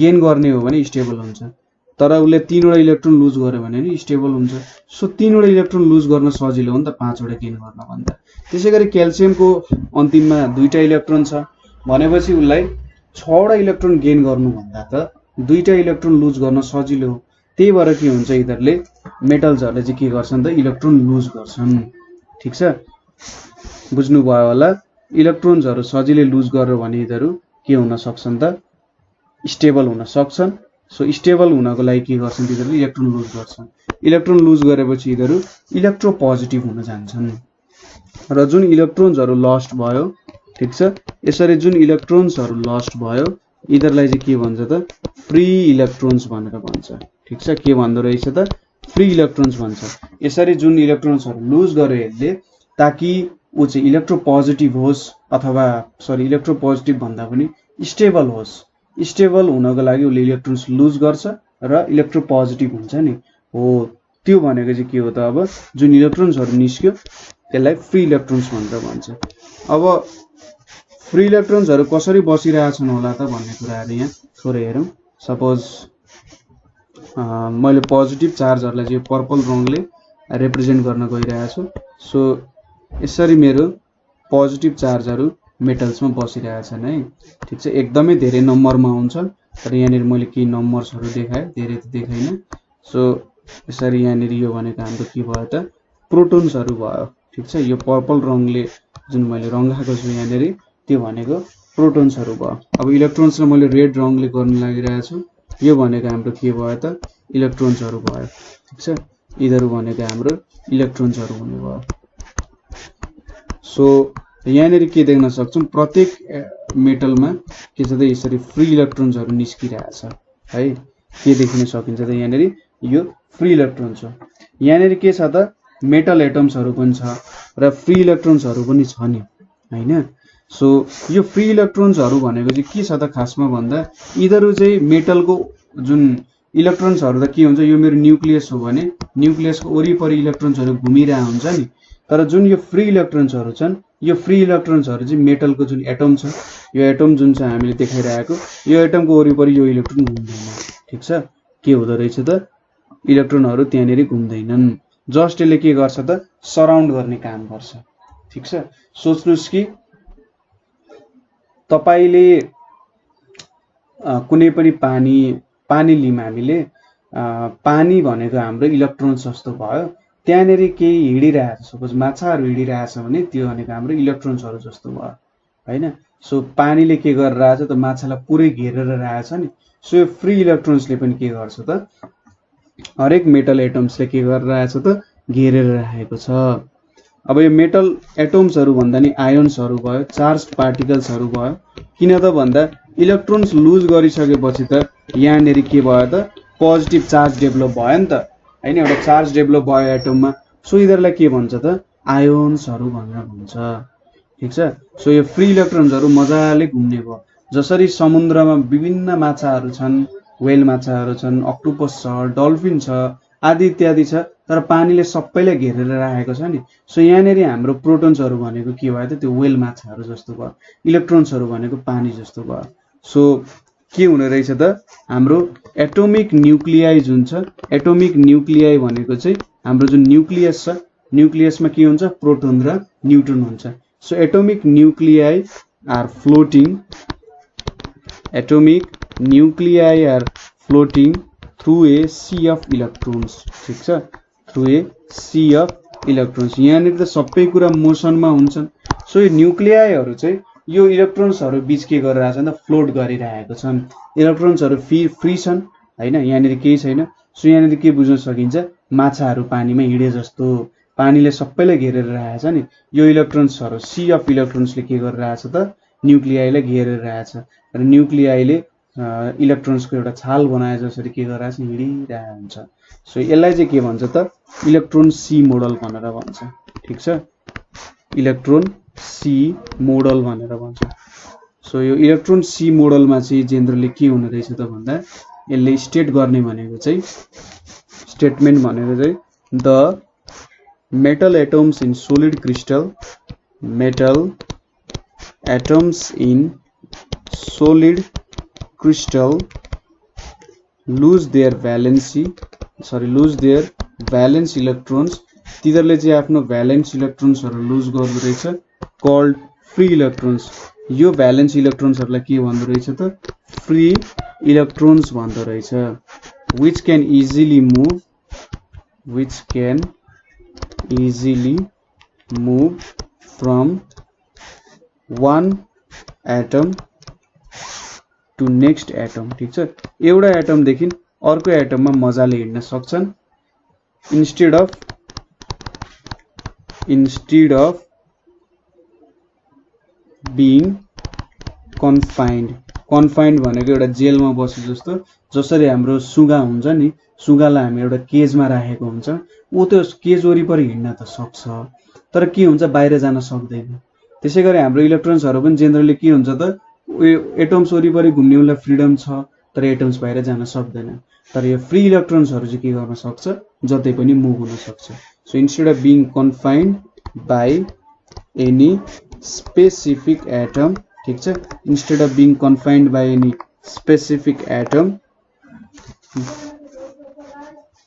गेन गर्ने हो भने स्टेबल हुन्छ तर उले 3 वटा इलेक्ट्रोन लुज गर्यो भने नि स्टेबल हुन्छ सो 3 वटा इलेक्ट्रोन लुज गर्न सजिलो हो नि त 5 वटा गेन गर्न भन्दा त्यसैगरी क्याल्सियमको अन्तिममा दुईटा इलेक्ट्रोन छ भनेपछि उलाई 6 वटा इलेक्ट्रोन गेन गर्नु भन्दा त दुईटा इलेक्ट्रोन लुज गर्न सजिलो हो त्यही भएर के हुन्छ यिनीहरुले मेटल्सहरुले चाहिँ के गर्छन् त इलेक्ट्रोन लुज गर्छन् ठीक छ बुझ्नु भयो होला इलेक्ट्रोन्सहरु सजिलै लुज गर्यो भने यिनीहरु के हुन सक्छन् त स्टेबल हुन सक्छन् सो स्टेबल हुनको लागि के गर्छन् यिनीहरुले इलेक्ट्रोन लुज गर्छन् इलेक्ट्रोन लुज गरेपछि यिनीहरु इलेक्ट्रोपोजिटिभ हुन जान्छन् र जुन इलेक्ट्रोन्सहरु लस्ट भयो ठीक छ यसरी जुन इलेक्ट्रोन्सहरु लस्ट भयो यिनीहरुलाई चाहिँ के भन्छ त फ्री इलेक्ट्रोन्स भनेर भन्छ ठीक छ के भन्दो रहेछ त फ्री इलेक्ट्रोन्स भन्छ यसरी जुन इलेक्ट्रोन्सहरु लुज गर्यो यसले ताकि उ चाहिँ इलेक्ट्रोपोजिटिभ होस् अथवा सरी इलेक्ट्रोपोजिटिभ भन्दा पनि स्टेबल होस् स्टेबल हुनको लागि उले इलेक्ट्रोन्स लुज गर्छ र इलेक्ट्रोपोजिटिभ हुन्छ नि हो त्यो भनेको चाहिँ के हो त अब जुन इलेक्ट्रोन्सहरु निस्क्यो त्यसलाई फ्री इलेक्ट्रोन्स भनेर भन्छ अब फ्री इलेक्ट्रोन्सहरु कसरी बसिरहेछन् होला त भन्ने कुराहरु यहाँ थोरै हेरौं सपोज मैले पोजिटिभ चार्जहरुलाई चाहिँ पर्पल रङले रिप्रेजेन्ट गर्न गइरहेछु सो यसरी मेरो पोजिटिभ चार्जहरु मेटल्समा बसिरहेछन् है ठीक छ एकदमै धेरै नम्बरमा हुन्छन् तर यहाँनेरि मैले केही नम्बर्सहरु देखाए धेरै त देखाइन सो यसरी यहाँनेरि यो भनेको हाम्रो के भयो त प्रोटोन्सहरु भयो ठीक छ यो पर्पल रङले जुन मैले रंगाएको छु यहाँनेरि त्यो भनेको प्रोटोन्सहरु भयो अब इलेक्ट्रोन्सलाई मैले रेड रङले गर्न लागिरहेको छु यो भनेको हाम्रो के भयो त इलेक्ट्रोन्सहरु भयो ठीक छ यिनीहरु भनेको हाम्रो इलेक्ट्रोन्सहरु हुने भयो सो यहाँनेरि के देख्न सक्छौं प्रत्येक मेटलमा के छ त यसरी फ्री इलेक्ट्रोन्सहरु निस्किरहेछ है के देखिन सकिन्छ त यहाँनेरि यो फ्री इलेक्ट्रोन छ यहाँनेरि के छ त मेटल एटम्सहरु पनि छ र फ्री इलेक्ट्रोन्सहरु पनि छ नि हैन सो यो फ्री इलेक्ट्रोन्सहरु भनेको चाहिँ के छ त खासमा भन्दा यिनीहरु चाहिँ मेटलको जुन इलेक्ट्रोन्सहरु त के हुन्छ यो मेरो न्यूक्लियस हो भने न्यूक्लियसको वरिपरि इलेक्ट्रोन्सहरु घुमिरहेको हुन्छ नि तर जुन यो फ्री इलेक्ट्रोन्सहरु छन् यो फ्री इलेक्ट्रोन्सहरु चाहिँ मेटलको जुन एटम छ यो एटम जुन छ हामीले देखाइरहेको यो एटमको वरिपरि यो इलेक्ट्रोन घुम्दैन ठीक छ के हुँदो रहेछ त इलेक्ट्रोनहरु त्यहाँनेरि घुम्दैनन् जस्ट यसले के गर्छ त सराउन्ड गर्ने काम गर्छ ठीक छ सोच्नुस् कि तपाईले कुनै पनि पानी लिम हामीले पानी भनेको हाम्रो इलेक्ट्रोन जस्तो भयो त्यहाँनेरि केही हिडिरहेछ सपोज माछाहरु हिडिरहेछ भने त्यो भनेको हाम्रो इलेक्ट्रोन्सहरु जस्तो भयो हैन सो पानीले के गरिरहेछ त माछालाई पुरै घेरेर रहेछ नि सो यो फ्री इलेक्ट्रोन्सले पनि के गर्छ त हरेक मेटल एटम्सले के गरिरहेछ त घेरेर राखेको छ अब यो मेटल एटम्सहरु भन्दा नि आयन्सहरु भयो चार्ज्ड पार्टिकल्सहरु भयो किन त भन्दा इलेक्ट्रोन्स लुज गरिसकेपछि त यहाँनेरि के भयो त पोजिटिभ चार्ज डेभलप भयो नि त हैन, एउटा चार्ज डेभलप भयो एटममा। सो यिनीहरूलाई के भन्छ त आयोन्सहरू भनेर भन्छ। ठिक छ। सो यो फ्री इलेक्ट्रोन्सहरू मजाले घुम्ने भयो। जसरी समुद्रमा विभिन्न माछाहरू छन्, व्हेल माछाहरू छन्, अक्टोपस छ, डल्फिन छ आदि इत्यादि छ, तर पानीले सबैलाई घेरेर राखेको छ नि। सो यहाँनिर हाम्रो प्रोटोन्सहरू भनेको के भयो त त्यो व्हेल माछाहरू जस्तो भयो, इलेक्ट्रोन्सहरू भनेको पानी जस्तो भयो। सो के हुने रहेछ त हाम्रो एटोमिक न्युक्लियाई जुन छ, एटोमिक न्युक्लियाई भनेको चाहिँ हाम्रो जुन न्युक्लियस छ, न्युक्लियसमा के हुन्छ प्रोटोन र न्युट्रोन हुन्छ। So atomic nuclei are floating, atomic nuclei are floating through a sea of electrons. ठिक छ, through a sea of electrons. यहाँनिर त सबै कुरा मोसनमा हुन्छन्। सो यो न्युक्लियाईहरू चाहिँ यो इलेक्ट्रोन्सहरू बीच के गरिरहेको छन् त फ्लोट गरिरहेको छन्। इलेक्ट्रोन्सहरू फ्री छन् हैन, यहाँनिर केही छैन। सो यहाँनिर के बुझ्न सकिन्छ माछाहरू पानीमा हिँडे जस्तो, पानीले सबैलाई घेरेर राखेको छ नि। यो इलेक्ट्रोन्सहरू सी अफ इलेक्ट्रोन्सले के गरिरहेछ त न्युक्लियाईलाई घेरेर राखेछ र न्युक्लियाईले इलेक्ट्रोन्सको एउटा छाल बनाए जसरी के गरिरहेछ हिँडिरहेको हुन्छ। सो यसलाई चाहिँ के भन्छ त इलेक्ट्रोन सी मोडल भनेर भन्छ। ठिक छ, इलेक्ट्रोन सी मोडल भनेर भन्छ। सो यो इलेक्ट्रोन सी मोडलमा चाहिँ जेनरली के हुने रहेछ त भन्दा यसले स्टेट गर्ने भनेको चाहिँ स्टेटमेन्ट भनेको चाहिँ the metal atoms in solid crystal, metal atoms in solid crystal lose their valence electrons. तिनीहरूले चाहिँ आफ्नो भ्यालेन्स इलेक्ट्रोन्सहरू लुज गर्दो रहेछ, कल्ड फ्री इलेक्ट्रोन्स। यो भ्यालेन्स इलेक्ट्रोन्सहरूलाई के भन्दो रहेछ त फ्री इलेक्ट्रोन्स भन्दो रहेछ। Which can easily move from one atom to next atom. ठिक छ, एउटा एटमदेखि अर्को एटममा मजाले हिँड्न सक्छन्। इन्स्टेड अफ बिङ कन्फाइन्ड भनेको एउटा जेलमा बसे जस्तो। जसरी हाम्रो सुगा हुन्छ नि, सुगालाई हामी एउटा केजमा राखेको हुन्छ, ऊ त्यो केज वरिपरि हिँड्न त सक्छ तर के हुन्छ बाहिर जान सक्दैन। त्यसै गरी हाम्रो इलेक्ट्रोन्सहरू पनि जेनरली के हुन्छ त एटम्स वरिपरि घुम्ने उसलाई फ्रिडम छ तर एटम्स बाहिर जान सक्दैन। तर यो फ्री इलेक्ट्रोन्सहरू चाहिँ के गर्न सक्छ जतै पनि मुभ हुन सक्छ। So instead of being confined by any specific atom, ठिक छ, instead of being confined by any specific atom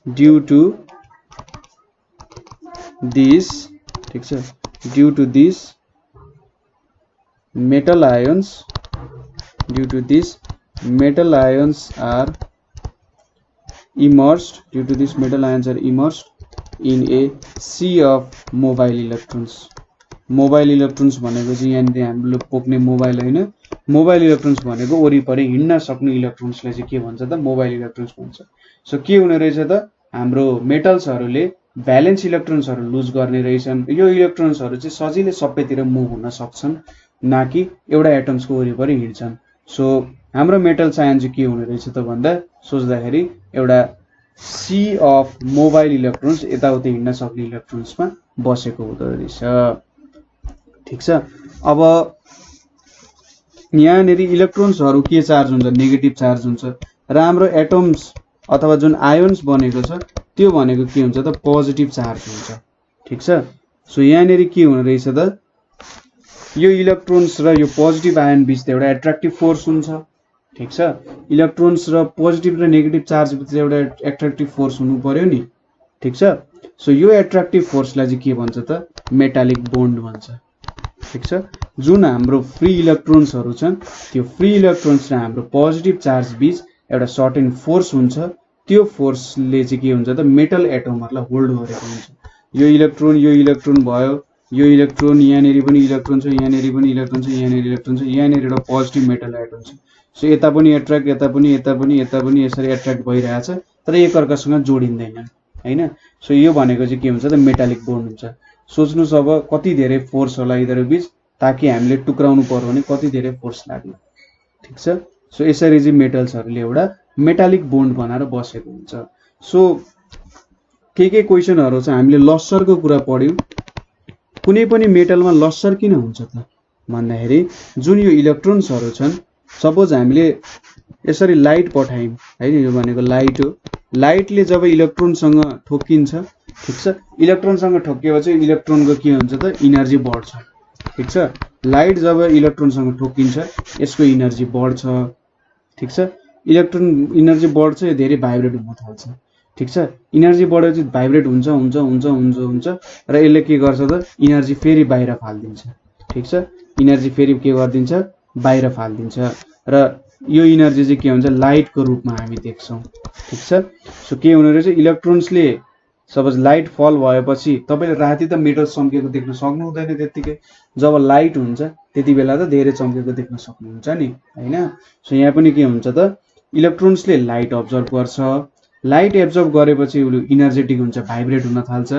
due to this, ठिक छ, due to this metal ions are immersed in a sea of mobile electrons। Mobile electrons भनेको चाहिँ यहाँनिर हामीले पोक्ने मोबाइल होइन, मोबाइल इलेक्ट्रोन्स भनेको वरिपरि हिँड्न सक्ने इलेक्ट्रोन्सलाई चाहिँ के भन्छ त मोबाइल इलेक्ट्रोन्स भन्छ। सो के हुने रहेछ त हाम्रो मेटल्सहरूले भ्यालेन्स इलेक्ट्रोन्सहरू लुज गर्ने रहेछन्। यो इलेक्ट्रोन्सहरू चाहिँ सजिलै सबैतिर मुभ हुन सक्छन्, ना कि एउटा एटम्सको वरिपरि हिँड्छन्। सो हाम्रो मेटल आयन चाहिँ के हुने रहेछ त भन्दा सोच्दाखेरि एउटा सी अफ मोबाइल इलेक्ट्रोन्स यताउति हिँड्न सक्ने इलेक्ट्रोन्समा बसेको हुँदो रहेछ। ठिक छ, अब यहाँनिर इलेक्ट्रोन्सहरू के चार्ज हुन्छ नेगेटिभ चार्ज हुन्छ र हाम्रो एटम्स अथवा जुन आयोन्स बनेको छ त्यो भनेको के हुन्छ त पोजिटिभ चार्ज हुन्छ। ठिक छ, सो यहाँनिर के हुने रहेछ त यो इलेक्ट्रोन्स र यो पोजिटिभ आयन बीच एउटा एट्र्याक्टिभ फोर्स हुन्छ। ठिक छ, इलेक्ट्रोन्स र पोजिटिभ र नेगेटिभ चार्ज बीच एउटा एट्र्याक्टिभ फोर्स हुनु पर्यो नि। ठिक छ, सो यो एट्र्याक्टिभ फोर्सलाई चाहिँ के भन्छ त मेटालिक बोन्ड भन्छ। ठिक छ, जुन हाम्रो फ्री इलेक्ट्रोन्सहरू छन् त्यो फ्री इलेक्ट्रोन्स र हाम्रो पोजिटिभ चार्ज बीच एउटा सर्टेन फोर्स हुन्छ। त्यो फोर्सले चाहिँ के हुन्छ त मेटल एटमहरूलाई होल्ड गरेको हुन्छ। यो इलेक्ट्रोन भयो, यो इलेक्ट्रोन यहाँनिर पनि इलेक्ट्रोन छ, यहाँनिर पनि इलेक्ट्रोन छ, यहाँनिर इलेक्ट्रोन छ, यहाँनिर एउटा पोजिटिभ मेटल एटम छ। सो यता पनि एट्र्याक्ट, यता पनि यसरी एट्र्याक्ट भइरहेछ तर एकअर्कासँग जोडिँदैनन् हैन। सो यो भनेको चाहिँ के हुन्छ त मेटालिक बोन्ड हुन्छ। सोच्नुस् अब कति धेरै फोर्स होला यिनीहरू बीच, ताकि हामीले टुक्राउनु पर्यो भने कति धेरै फोर्स लाग्ला। ठिक छ, सो यसरी चाहिँ मेटल्सहरूले एउटा मेटालिक बोन्ड बनाएर बसेको हुन्छ। सो के क्वेसनहरु छ, हामीले लस्सरको कुरा पढ्यौं। कुनै पनि मेटलमा लस्सर किन हुन्छ त भन्दाखेरि जुन यो इलेक्ट्रोन्सहरु छन्, सपोज हामीले यसरी लाइट पठायौं हैन, यो भनेको लाइट हो। लाइटले जब इलेक्ट्रोनसँग ठोकिन्छ, ठीक छ, इलेक्ट्रोनसँग ठोकिएपछि इलेक्ट्रोनको के हुन्छ त इनर्जी बढ्छ, ठीक छ। लाइट जब इलेक्ट्रोनसँग ठोकिन्छ यसको इनर्जी बढ्छ, ठीक छ। इलेक्ट्रोन इनर्जी बढ्छ, यो धेरै भाइब्रेट हुन थाल्छ, ठीक छ। इनर्जी बढेपछि भाइब्रेट हुन्छ हुन्छ हुन्छ हुन्छ हुन्छ र यसले के गर्छ त इनर्जी फेरि बाहिर फाल्दिन्छ, ठीक छ। इनर्जी फेरि के गर्दिन्छ, बाहिर फाल्दिन्छ र यो इनर्जी चाहिँ के हुन्छ, लाइटको रूपमा हामी देख्छौं, ठीक छ। सो के हुने रहेछ, इलेक्ट्रोन्सले सपोज लाइट फल भएपछि तपाईले राति त मेटल चम्केको देख्न सक्नु हुँदैन त्यतिकै, जब लाइट हुन्छ त्यति बेला त धेरै चम्केको देख्न सक्नुहुन्छ नि हैन। सो यहाँ पनि के हुन्छ त, इलेक्ट्रोन्सले लाइट अब्जर्भ गर्छ, लाइट एब्जर्भ गरेपछि उसले इनर्जेटिक हुन्छ, भाइब्रेट हुन थाल्छ,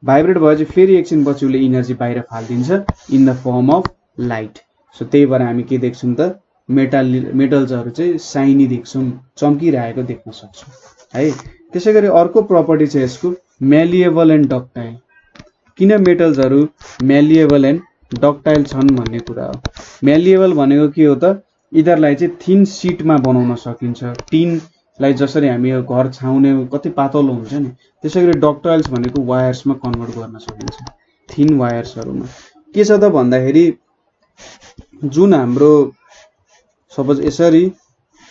भाइब्रेट भएपछि फेरि एकछिन पछि उसले इनर्जी बाहिर फाल्दिन्छ in the form of light. So त्यही भएर हामी के देख्छौं त, मेटल्सहरु चाहिँ साइनी देख्छौं, चम्किरहेको देख्न सक्छौं है। त्यसैगरी अर्को प्रपर्टी छ यसको मेलिएबल एन्ड डक्टाइल। किन मेटल्सहरु मेलिएबल एन्ड डक्टाइल छन् भन्ने कुरा हो। मेलिएबल भनेको के हो त, यिनीहरुलाई चाहिँ थिन शीटमा बनाउन सकिन्छ। टिनलाई जसरी हामी यो घर छाउने कति पातलो हुन्छ नि, त्यसैगरी डक्टाइल्स भनेको वायर्समा कन्भर्ट गर्न सकिन्छ, थिन वायर्सहरुमा। के छ त भन्दाखेरि जुन हाम्रो सपोज यसरी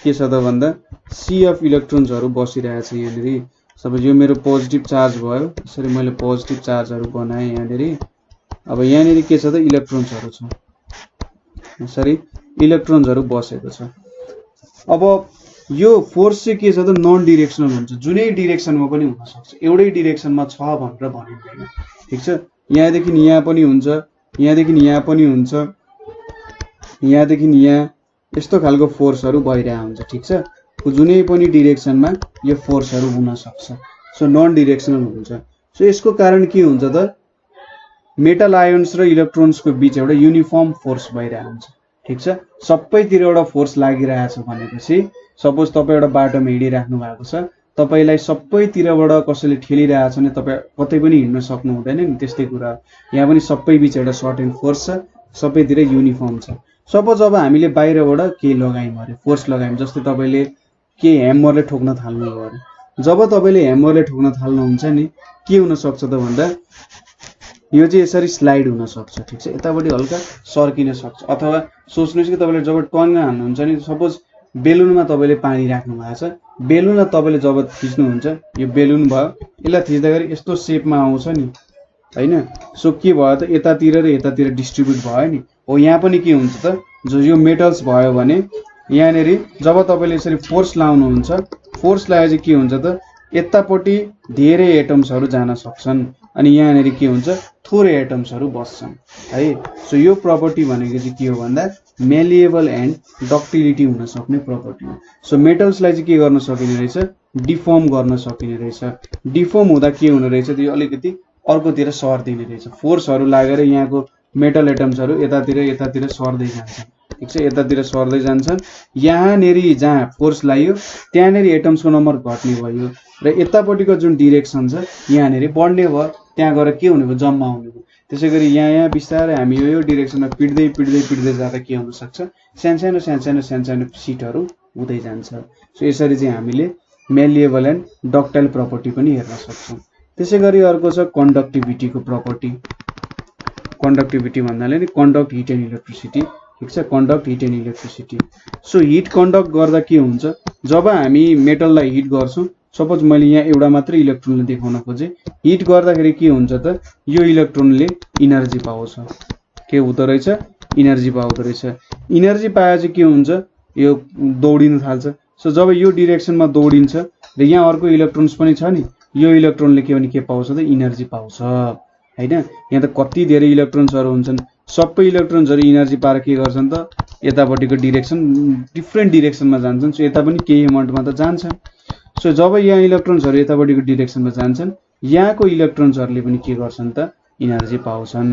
के छ त भन्दा सी अफ इलेक्ट्रोन्सहरु बसिरहेछ यहाँनेरि। सपोज यो मेरो पोजिटिभ चार्ज भयो, यसरी मैले पोजिटिभ चार्जहरु बनाए यहाँनेरि। अब यहाँनेरि के छ त इलेक्ट्रोन्सहरु छ, यसरी इलेक्ट्रोन्सहरु बसेको छ। अब यो फोर्स चाहिँ के छ त नन डाइरेक्सनल हुन्छ, जुनै डाइरेक्सनमा पनि हुन सक्छ, एउटै डाइरेक्सनमा छ भनेर भनिदैन, ठीक छ। यहाँदेखि यहाँ पनि हुन्छ, यहाँदेखि यहाँ पनि हुन्छ, यहाँदेखि यहाँ यस्तो खालको फोर्सहरु भइरहेको हुन्छ, ठीक छ। जुनै पनि डाइरेक्सनमा यो फोर्सहरु हुन सक्छ। सो नन डाइरेक्सनल हुन्छ। सो यसको कारण के हुन्छ त, मेटल आयोन्स र इलेक्ट्रोन्सको बीच एउटा युनिफर्म फोर्स भइरहेको हुन्छ, ठीक छ। सबैतिर एउटा फोर्स लागिरहेछ भनेपछि सपोज तपाई एउटा बाटोमा हिँडिराख्नु भएको छ, तपाईलाई सबैतिरबाट कसैले ठेलिरहेछ भने तपाई कतै पनि हिँड्न सक्नु हुँदैन नि, त्यस्तै कुरा हो। यहाँ पनि सबै बीच एउटा सर्टेन फोर्स छ, सबैतिर युनिफर्म छ। सपोज अब हामीले बाहिरबाट के लगायौं अरे, फोर्स लगायौं, जस्तै तपाईले के ह्यामरले ठोक्न थाल्नु भयो अरे, जब तपाईले ह्यामरले ठोक्न थाल्नुहुन्छ नि के हुन सक्छ त भन्दा यो चाहिँ यसरी स्लाइड हुन सक्छ, ठीक छ। यतापट्टि हल्का सर्किन सक्छ, अथवा सोच्नुस् कि तपाईले जब टङ्ग हान्नुहुन्छ नि, सपोज बेलुनमा तपाईले पानी राख्नु भएको छ, बेलुनलाई तपाईले जब थिच्नुहुन्छ, यो बेलुन भयो, यसलाई थिच्दाखेरि यस्तो शेपमा आउँछ नि हैन। सो के भयो त यतातिर र यतातिर डिस्ट्रिब्युट भयो नि। हो यहाँ पनि के हुन्छ त, जो यो मेटल्स भयो भने यहाँनेरि जब तपाईले यसरी फोर्स लाउनुहुन्छ, फोर्स लगाएपछि के हुन्छ त यतापट्टि धेरै एटम्सहरु जान सक्छन् अनि यहाँनेरि के हुन्छ थोरै एटम्सहरु बस्छन् है। सो यो प्रपर्टी भनेको चाहिँ के हो भन्दा मेलिएबल एन्ड डक्टिलिटी हुन सक्ने प्रपर्टी हो। सो मेटल्सलाई चाहिँ के गर्न सकिने रहेछ, डिफर्म गर्न सकिने रहेछ। डिफर्म हुँदा के हुने रहेछ, त्यो अलिकति अर्कोतिर सर्दिने रहेछ। फोर्सहरु लागेर यहाँको मेटल एटम्सहरु यतातिर यतातिर सर्दै जान्छन्, ठीक छ, यतातिर सर्दै जान्छन्। यहाँनेरि जहाँ फोर्स लाग्यो त्यहाँनेरि एटम्सको नम्बर घट्ने भयो र यतापट्टिको जुन डाइरेक्सन छ यहाँनेरि बढ्ने भयो, त्यहाँ गएर के हुने भयो, जम्मा हुने भयो। त्यसैगरी यहाँ बिस्तारै हामी यो डाइरेक्सनमा पिट्दै पिट्दै पिट्दै जाँदा के हुन सक्छ, सानसानो सानसानो सानसानो सिटहरु हुँदै जान्छ। सो यसरी चाहिँ हामीले मेलिएबल एन्ड डक्टाइल प्रपर्टी पनि हेर्न सक्छौं। त्यसैगरी अर्को छ कन्डक्टिभिटीको प्रपर्टी। कन्डक्टिभिटी भन्नाले नि कन्डक्ट हिट एन्ड इलेक्ट्रिसिटी, ठीक छ, conduct hit and electricity. So hit conduct गर्दा के हुन्छ, जब हामी मेटललाई हिट गर्छौं, सपोज मैले यहाँ एउटा मात्र इलेक्ट्रोनले देखाउन खोजे, हिट गर्दाखेरि के हुन्छ त यो इलेक्ट्रोनले इनर्जी पाउँछ। के हुँदो रहेछ, इनर्जी पाउँदो रहेछ। इनर्जी पाएपछि के हुन्छ, यो दौडिन थाल्छ। सो जब यो डाइरेक्सनमा दौडिन्छ र यहाँ अर्को इलेक्ट्रोन्स पनि छ नि, यो इलेक्ट्रोनले के भने के पाउँछ त इनर्जी पाउँछ हैन। यहाँ त कति धेरै इलेक्ट्रोन्सहरु हुन्छन्, सबै इलेक्ट्रोन्सहरु इनर्जी पाएर के गर्छन् त यतापट्टिको डाइरेक्सन डिफ्रेन्ट डाइरेक्सनमा जान्छन्। सो यता पनि केही अमाउन्टमा त जान्छ। सो जब यहाँ इलेक्ट्रोन्सहरु यतापट्टिको डाइरेक्सनमा जान्छन्, यहाँको इलेक्ट्रोन्सहरुले पनि के गर्छन् त इनर्जी पाउँछन्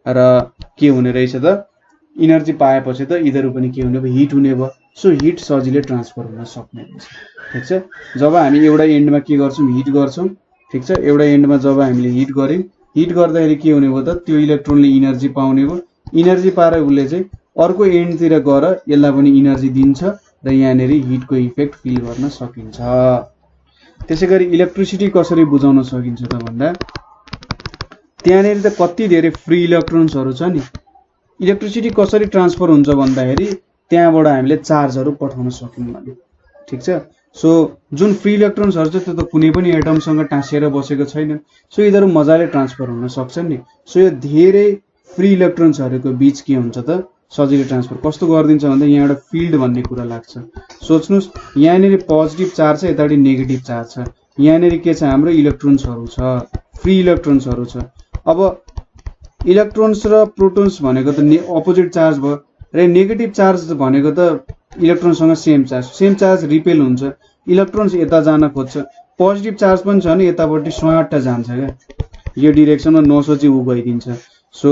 र के हुने रहेछ त इनर्जी पाएपछि त यिनीहरु पनि के हुने भयो, हिट हुने भयो। सो हिट सजिलै ट्रान्सफर हुन सक्ने हुन्छ। ठिक छ, जब हामी एउटा एन्डमा के गर्छौँ, हिट गर्छौँ। ठिक छ, एउटा एन्डमा जब हामीले हिट गर्यौँ, हिट गर्दाखेरि के हुने भयो त, त्यो इलेक्ट्रोनले इनर्जी पाउने भयो। इनर्जी पाएर उसले चाहिँ अर्को एन्डतिर गएर यसलाई पनि इनर्जी दिन्छ र यहाँनिर हिटको इफेक्ट फिल गर्न सकिन्छ। त्यसै गरी इलेक्ट्रिसिटी कसरी बुझाउन सकिन्छ त भन्दा, त्यहाँनिर त कति धेरै फ्री इलेक्ट्रोन्सहरू छ नि। इलेक्ट्रिसिटी कसरी ट्रान्सफर हुन्छ भन्दाखेरि त्यहाँबाट हामीले चार्जहरू पठाउन सक्यौँ भने। ठिक छ, सो जुन फ्री इलेक्ट्रोन्सहरू छ त्यो त कुनै पनि एटमसँग टाँसिएर बसेको छैन, सो यिनीहरू मजाले ट्रान्सफर हुन सक्छन् नि। सो यो धेरै फ्री इलेक्ट्रोन्सहरूको बीच के हुन्छ त, सजिलै ट्रान्सफर कस्तो गरिदिन्छ भन्दा यहाँ एउटा फिल्ड भन्ने कुरा लाग्छ। सोच्नुहोस्, यहाँनिर पोजिटिभ चार्ज छ, यतापट्टि नेगेटिभ चार्ज छ। यहाँनिर के छ, हाम्रो इलेक्ट्रोन्सहरू छ, फ्री इलेक्ट्रोन्सहरू छ। अब इलेक्ट्रोन्स र प्रोटोन्स भनेको त अपोजिट चार्ज भयो, र नेगेटिभ चार्ज भनेको त इलेक्ट्रोनसँग सेम चार्ज रिपेल हुन्छ। इलेक्ट्रोन्स यता जान खोज्छ, पोजिटिभ चार्ज पनि छ भने यतापट्टि स्वाट जान्छ क्या, यो डिरेक्सनमा नसोची ऊ गइदिन्छ। सो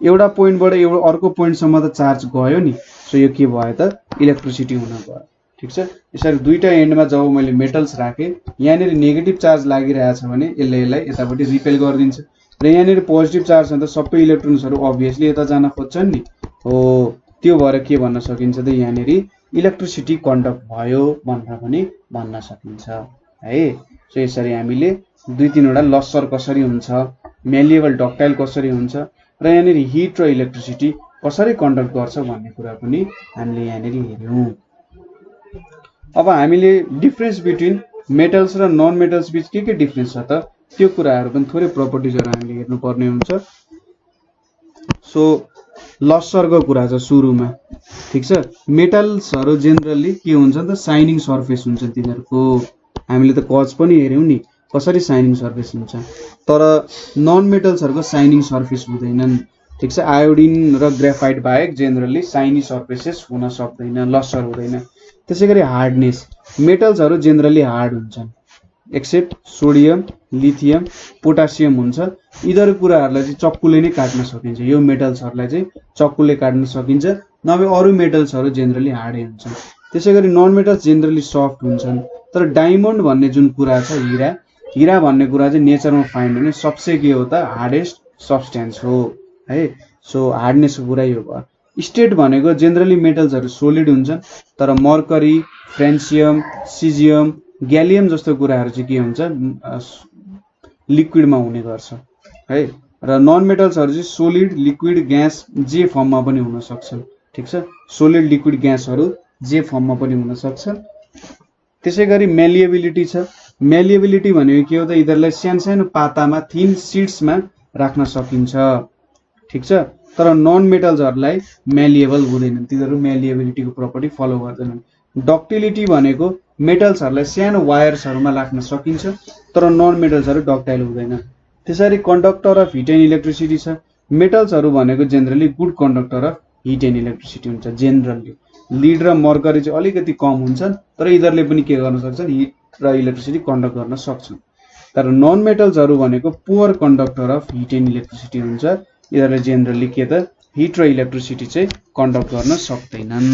एउटा पोइन्टबाट एउटा अर्को पोइन्टसम्म त चार्ज गयो नि, सो यो के भयो त, इलेक्ट्रिसिटी हुन गयो। ठिक छ, यसरी दुईटा एन्डमा जब मैले मेटल्स राखेँ, यहाँनिर नेगेटिभ चार्ज लागिरहेछ भने यसलाई यतापट्टि रिपेल गरिदिन्छ, र यहाँनिर पोजिटिभ चार्ज छ भने त सबै इलेक्ट्रोन्सहरू अभियसली यता जान खोज्छन् नि। हो, त्यो भएर के भन्न सकिन्छ त, यहाँनिर इलेक्ट्रिसिटी कन्डक्ट भयो भनेर पनि भन्न सकिन्छ है। सो यसरी हामीले दुई तीनवटा लस्सर कसरी हुन्छ, मेलिएबल डक्टाइल कसरी हुन्छ, र यहाँनिर हिट र इलेक्ट्रिसिटी कसरी कन्डक्ट गर्छ भन्ने कुरा पनि हामीले यहाँनिर हेर्यौँ। अब हामीले डिफ्रेन्स बिट्विन मेटल्स र नन मेटल्स बिच के डिफ्रेन्स छ त, त्यो कुराहरू पनि थोरै प्रपर्टिजहरू हामीले हेर्नुपर्ने हुन्छ। सो लस्सरको कुरा छ सुरुमा। ठिक छ, मेटल्सहरू जेनरली के हुन्छ त, साइनिङ सर्फेस हुन्छ तिनीहरूको। हामीले त कज पनि हेऱ्यौँ नि कसरी साइनिङ सर्फेस हुन्छ, तर नन मेटल्सहरूको साइनिङ सर्फेस हुँदैनन्। ठिक छ, आयोडिन र ग्रेफाइट बाहेक जेनरली साइनी सर्फेसेस हुन सक्दैन, लस्सर हुँदैन। त्यसै गरी हार्डनेस, मेटल्सहरू जेनरली हार्ड हुन्छन् एक्सेप्ट सोडियम, लिथियम, पोटासियम हुन्छ। यिनीहरू कुराहरूलाई चाहिँ चक्कुले नै काट्न सकिन्छ, यो मेटल्सहरूलाई चाहिँ चक्कुले काट्न सकिन्छ, नभए अरू मेटल्सहरू जेनरली हार्डै हुन्छन्। त्यसै गरी नन मेटल्स जेनरली सफ्ट हुन्छन्। तर डायमन्ड भन्ने जुन कुरा छ, हिरा भन्ने कुरा चाहिँ नेचरमा फाइन्ड हुने सबसे के हो त, हार्डेस्ट सब्सटेन्स हो है। सो हार्डनेसको कुरा यो भयो। स्टेट भनेको जेनरली मेटल्सहरू सोलिड हुन्छन्, तर मर्करी, फ्रेन्सियम, सिजियम, ग्यालियम जस्तो कुराहरू चाहिँ के हुन्छ, लिक्विडमा हुने गर्छ है। र नन मेटल्सहरू चाहिँ सोलिड, लिक्विड, ग्यास जे फर्ममा पनि हुन सक्छन्। ठिक छ, सोलिड, लिक्विड, ग्यासहरू जे फर्ममा पनि हुन सक्छन्। त्यसै गरी मेलिएबिलिटी छ। मेलिएबिलिटी भनेको के हो त, यिनीहरूलाई सानो पातामा, थिन सिड्समा राख्न सकिन्छ। ठिक छ, तर नन मेटल्सहरूलाई मेलिएबल हुँदैनन्, तिनीहरू मेलिएबिलिटीको प्रपर्टी फलो गर्दैनन्। डक्टिलिटी भनेको मेटल्सहरूलाई सानो वायर्सहरूमा राख्न सकिन्छ, तर नन मेटल्सहरू डक्टाइल हुँदैन। त्यसरी conductor of heat and electricity छ। मेटल्सहरू भनेको generally good conductor of heat and electricity हुन्छ। जेनरली लिड र मर्करी चाहिँ अलिकति कम हुन्छन्, तर यिनीहरूले पनि के गर्न सक्छन्, हिट र इलेक्ट्रिसिटी कन्डक्ट गर्न सक्छन्। तर नन मेटल्सहरू भनेको poor conductor of heat and electricity हुन्छ, यिनीहरूले जेनरली के त, हिट र इलेक्ट्रिसिटी चाहिँ कन्डक्ट गर्न सक्दैनन्।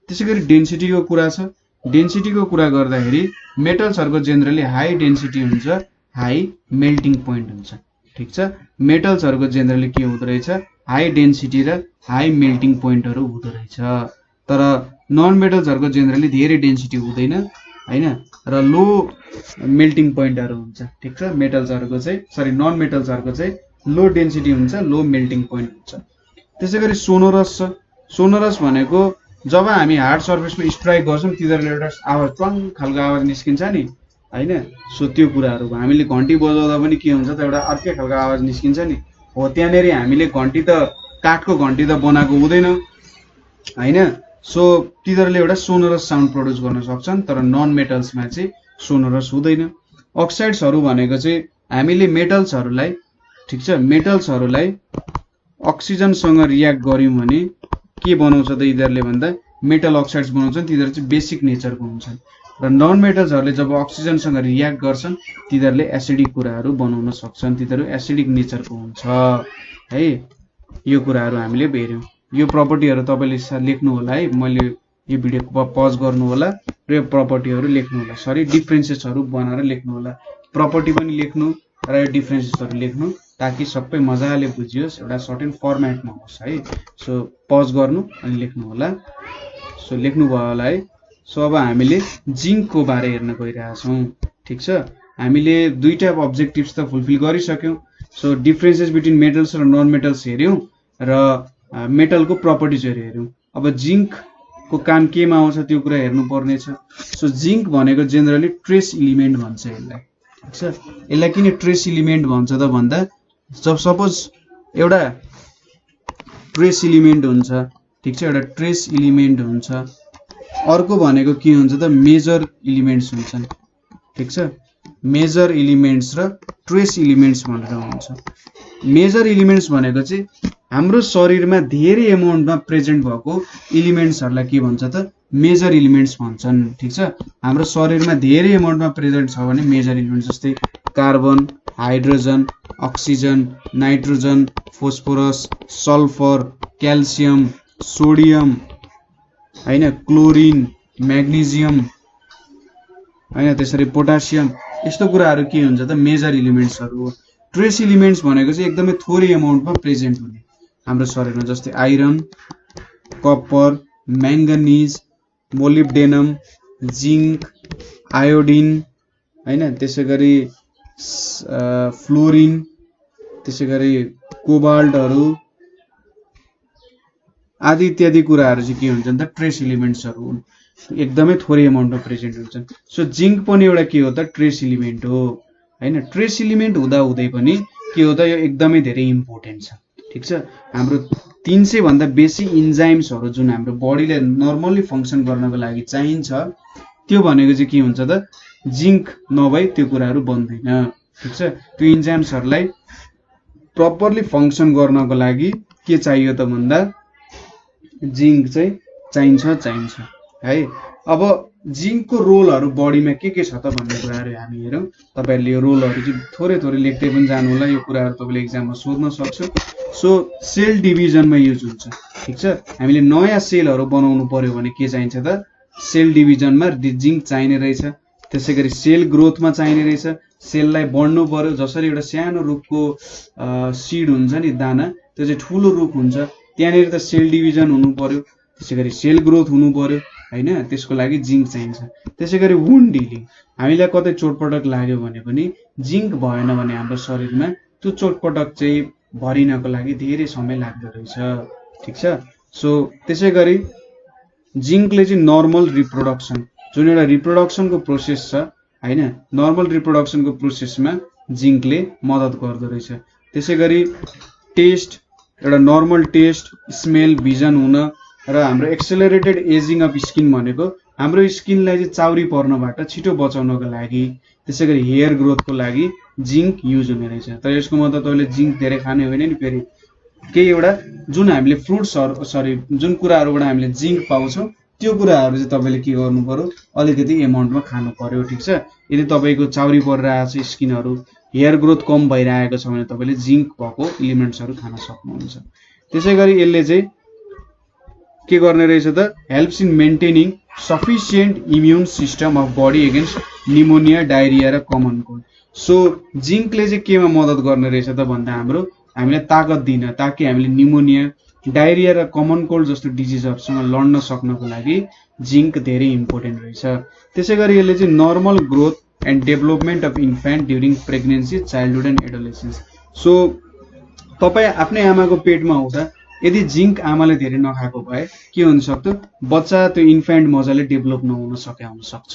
त्यसै गरी डेन्सिटीको कुरा छ। डेन्सिटीको कुरा गर्दाखेरि मेटल्सहरूको जेनरली हाई डेन्सिटी हुन्छ, हाई मेल्टिङ पोइन्ट हुन्छ। ठिक छ, मेटल्सहरूको जेनरली के हुँदो रहेछ, हाई डेन्सिटी र हाई मेल्टिङ पोइन्टहरू हुँदो रहेछ। तर नन मेटल्सहरूको जेनरली धेरै डेन्सिटी हुँदैन हैन, र लो मेल्टिङ पोइन्टहरू हुन्छ। ठिक छ, मेटल्सहरूको चाहिँ नन मेटल्सहरूको चाहिँ लो डेन्सिटी हुन्छ, लो मेल्टिङ पोइन्ट हुन्छ। त्यसै गरी सोनोरस छ। सोनोरस भनेको जब हामी हार्ड सर्फेसमा स्ट्राइक गर्छौँ, तिनीहरूले एउटा आवाज ट्वाङ खालको आवाज निस्किन्छ नि हैन। सो त्यो कुराहरू हामीले घन्टी बजाउँदा पनि के हुन्छ त, एउटा अर्कै खालको आवाज निस्किन्छ नि। हो, त्यहाँनिर हामीले घन्टी त काठको घन्टी त बनाएको हुँदैन हैन। सो तिनीहरूले एउटा सोनोरस साउन्ड प्रड्युस गर्न सक्छन्, तर नन मेटल्समा चाहिँ सोनोरस हुँदैन। अक्साइड्सहरू भनेको चाहिँ हामीले मेटल्सहरूलाई, ठिक छ, मेटल्सहरूलाई अक्सिजनसँग रियाक्ट गर्यौँ भने के बनाउँछ त यिनीहरूले भन्दा, मेटल अक्साइड्स बनाउँछन्, तिनीहरू चाहिँ बेसिक नेचरको हुन्छन्। र नन मेटल्सहरूले जब अक्सिजनसँग रियाक्ट गर्छन्, तिनीहरूले एसिडिक कुराहरू बनाउन सक्छन्, तिनीहरू एसिडिक नेचरको हुन्छ है। यो कुराहरू हामीले हेर्यौँ। यो प्रपर्टीहरू तपाईँले लेख्नु होला है, मैले यो भिडियो पज गर्नु होला र यो प्रपर्टीहरु लेख्नु होला सरी डिफरेन्सेसहरु बनाएर लेख्नु होला प्रपर्टी पनि लेख्नु र यो डिफरेन्सेसहरु लेख्नु ताकि सबै मजाले बुझियोस् एउटा सर्टेन फर्मेटमा होस् है सो पज गर्नु अनि लेख्नु होला सो लेख्नु भयो होला है सो अब हामीले जिंकको बारे हेर्न गइरहेका छौं ठीक छ हामीले दुईटा अब्जेक्टिभ्स त फुलफिल गरिसक्यौं सो डिफरेन्सेस बिट्विन मेटल्स र नन मेटल्स हेर्यौं र मेटलको प्रपर्टिजहरु हेर्यौं अब जिंक को काम केमा आउँछ त्यो कुरा हेर्नु पर्ने छ सो जिंक भनेको जनरली ट्रेस एलिमेन्ट भन्छ यसलाई ठीक छ यसलाई किन ट्रेस एलिमेन्ट भन्छ त भन्दा जब सपोज एउटा ट्रेस एलिमेन्ट हुन्छ ठीक छ एउटा ट्रेस एलिमेन्ट हुन्छ अर्को भनेको के हुन्छ त मेजर एलिमेन्ट्स हुन्छन् ठीक छ मेजर एलिमेन्ट्स र ट्रेस एलिमेन्ट्स भनेर हुन्छ मेजर एलिमेन्ट्स भनेको चाहिँ हाम्रो शरीरमा धेरै अमाउन्टमा प्रेजेन्ट भएको एलिमेन्ट्सहरुलाई के भन्छ त मेजर एलिमेन्ट्स भन्छन् ठीक छ हाम्रो शरीरमा धेरै अमाउन्टमा प्रेजेन्ट छ भने मेजर एलिमेन्ट्स जस्तै carbon hydrogen oxygen nitrogen phosphorus sulphur calcium sodium हैन क्लोरिन म्याग्नेशियम हैन त्यसरी पोटासियम यस्तो कुराहरु के हुन्छ त मेजर एलिमेन्ट्सहरु हो ट्रेस एलिमेन्ट्स भनेको चाहिँ एकदमै थोरै अमाउन्टमा प्रेजेन्ट हुने हाम्रो शरीरमा जस्तै iron copper manganese molybdenum zinc iodine हैन त्यसैगरी फ्लोरिन त्यसैगरी कोबाल्टहरु आदि इत्यादि कुराहरु चाहिँ के हुन्छन् त ट्रेस एलिमेन्ट्सहरु हुन् एकदमै थोरै अमाउन्टमा प्रेजेन्ट हुन्छन् सो जिंक पनि एउटा के हो त ट्रेस एलिमेन्ट हो हैन ट्रेस एलिमेन्ट हुँदा हुँदै पनि के हो त यो एकदमै धेरै इम्पोर्टेन्ट छ ठीक छ हाम्रो 300 भन्दा बेसी इन्जाइम्सहरु जुन हाम्रो बडीले नर्मली फंक्सन गर्नको लागि चाहिन्छ त्यो भनेको चाहिँ के हुन्छ त जिंक नभई त्यो कुराहरु बन्दैन ठीक छ त्यो इन्जाइम्सहरुलाई प्रपरली फंक्सन गर्नको लागि के चाहियो त भन्दा जिंक चाहिँ चाहिन्छ है अब जिंकको रोलहरु बडीमा के छ त भन्ने कुराहरु हामी हेरौं तपाईहरुले यो रोलहरु चाहिँ थोरै थोरै लेख्दै पनि जानु होला यो कुराहरु तपाईले एक्जाममा सोध्न सक्छौ सो सेल डिभिजनमा युज हुन्छ ठीक छ हामीले नयाँ सेलहरु बनाउनु पर्यो भने के चाहिन्छ त सेल डिभिजनमा जिंक चाहिने रहेछ त्यसैगरी सेल ग्रोथमा चाहिने रहेछ सेललाई बढ्नु पर्यो जसरी एउटा सानो रुखको सीड हुन्छ नि दाना त्यो चाहिँ ठूलो रुख हुन्छ त्यहाँनेर त सेल डिभिजन हुनु पर्यो त्यसैगरी सेल ग्रोथ हुनु पर्यो हैन त्यसको लागि जिंक चाहिन्छ त्यसैगरी वुन्ड हिलिङ हामीलाई कतै चोटपटक लाग्यो भने पनि जिंक भएन भने हाम्रो शरीरमा त्यो चोटपटक चाहिँ भरिनको लागि धेरै समय लाग्दो रहेछ ठीक छ सो त्यसैगरी जिंकले चाहिँ नर्मल रिप्रोडक्सन जुन एउटा रिप्रोडक्सनको प्रोसेस छ हैन नर्मल रिप्रोडक्सनको प्रोसेसमा जिंकले मद्दत गर्दो रहेछ त्यसैगरी टेस्ट एउटा नर्मल टेस्ट स्मेल भिजन हुन र हाम्रो एक्सेलरेटेड एजिङ अफ स्किन भनेको हाम्रो स्किनलाई चाहिँ चाउरी पर्नबाट छिटो बचाउनको लागि त्यसैगरी हेयर ग्रोथको लागि जिंक युज हुने रहेछ तर यसको मतलब तपाईले जिंक धेरै खाने होइन नि फेरि केही एउटा जुन हामीले फ्रुट्स सरी जुन कुराहरुबाट हामीले जिंक पाउँछौं त्यो कुराहरु चाहिँ तपाईले के गर्नु पर्यो अलिकति अमाउन्टमा खानु पर्यो ठीक छ यदि तपाईको चाउरी परिरहेको छ स्किनहरु हेयर ग्रोथ कम भइरहेको छ भने तपाईले जिंक भएको एलिमेन्ट्सहरु खान सक्नुहुन्छ त्यसैगरी यसले चाहिँ के गर्ने रहेछ त helps in maintaining sufficient immune system of body against pneumonia diarrhoea र कमन कोल्ड सो जिंकले चाहिँ केमा मद्दत गर्ने रहेछ त भन्दा हामीलाई ताकत दिन ताकि हामीले निमोनिया डायरिया र कमन कोल्ड जस्तो डिजिजहरुसँग लड्न सक्नको लागि जिंक धेरै इम्पोर्टेन्ट रहेछ त्यसैगरी यसले चाहिँ normal growth and development of infant during pregnancy childhood and adolescence so तपाई आफ्नै आमाको पेटमा हुँदा यदि जिंक आमाले धेरै नखाएको भए के हुन सक्थ्यो बच्चा त्यो इन्फेन्ट मजाले डेभलप नहुन सके हुन सक्छ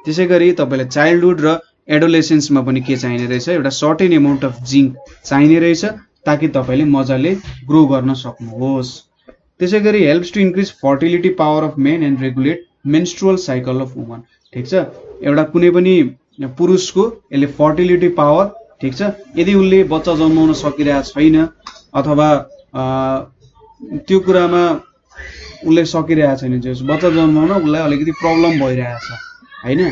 त्यसैगरी तपाईलाई चाइल्डहुड र एडोलेसेन्समा पनि के चाहिने रहेछ एउटा सर्टेन अमाउन्ट अफ जिंक चाहिने रहेछ ताकि तपाईले मजाले ग्रो गर्न सक्नुहोस् त्यसैगरी helps to increase fertility power of men and regulate menstrual cycle of women ठीक छ एउटा कुनै पनि पुरुषको यसले फर्टिलिटी पावर ठीक छ यदि उनले बच्चा जन्माउन सकिरहेको छैन अथवा त्यो कुरामा उले सकिरहेको छैन जस बच्चा जन्माउन उलाई अलिकति प्रब्लम भइरहेछ हैन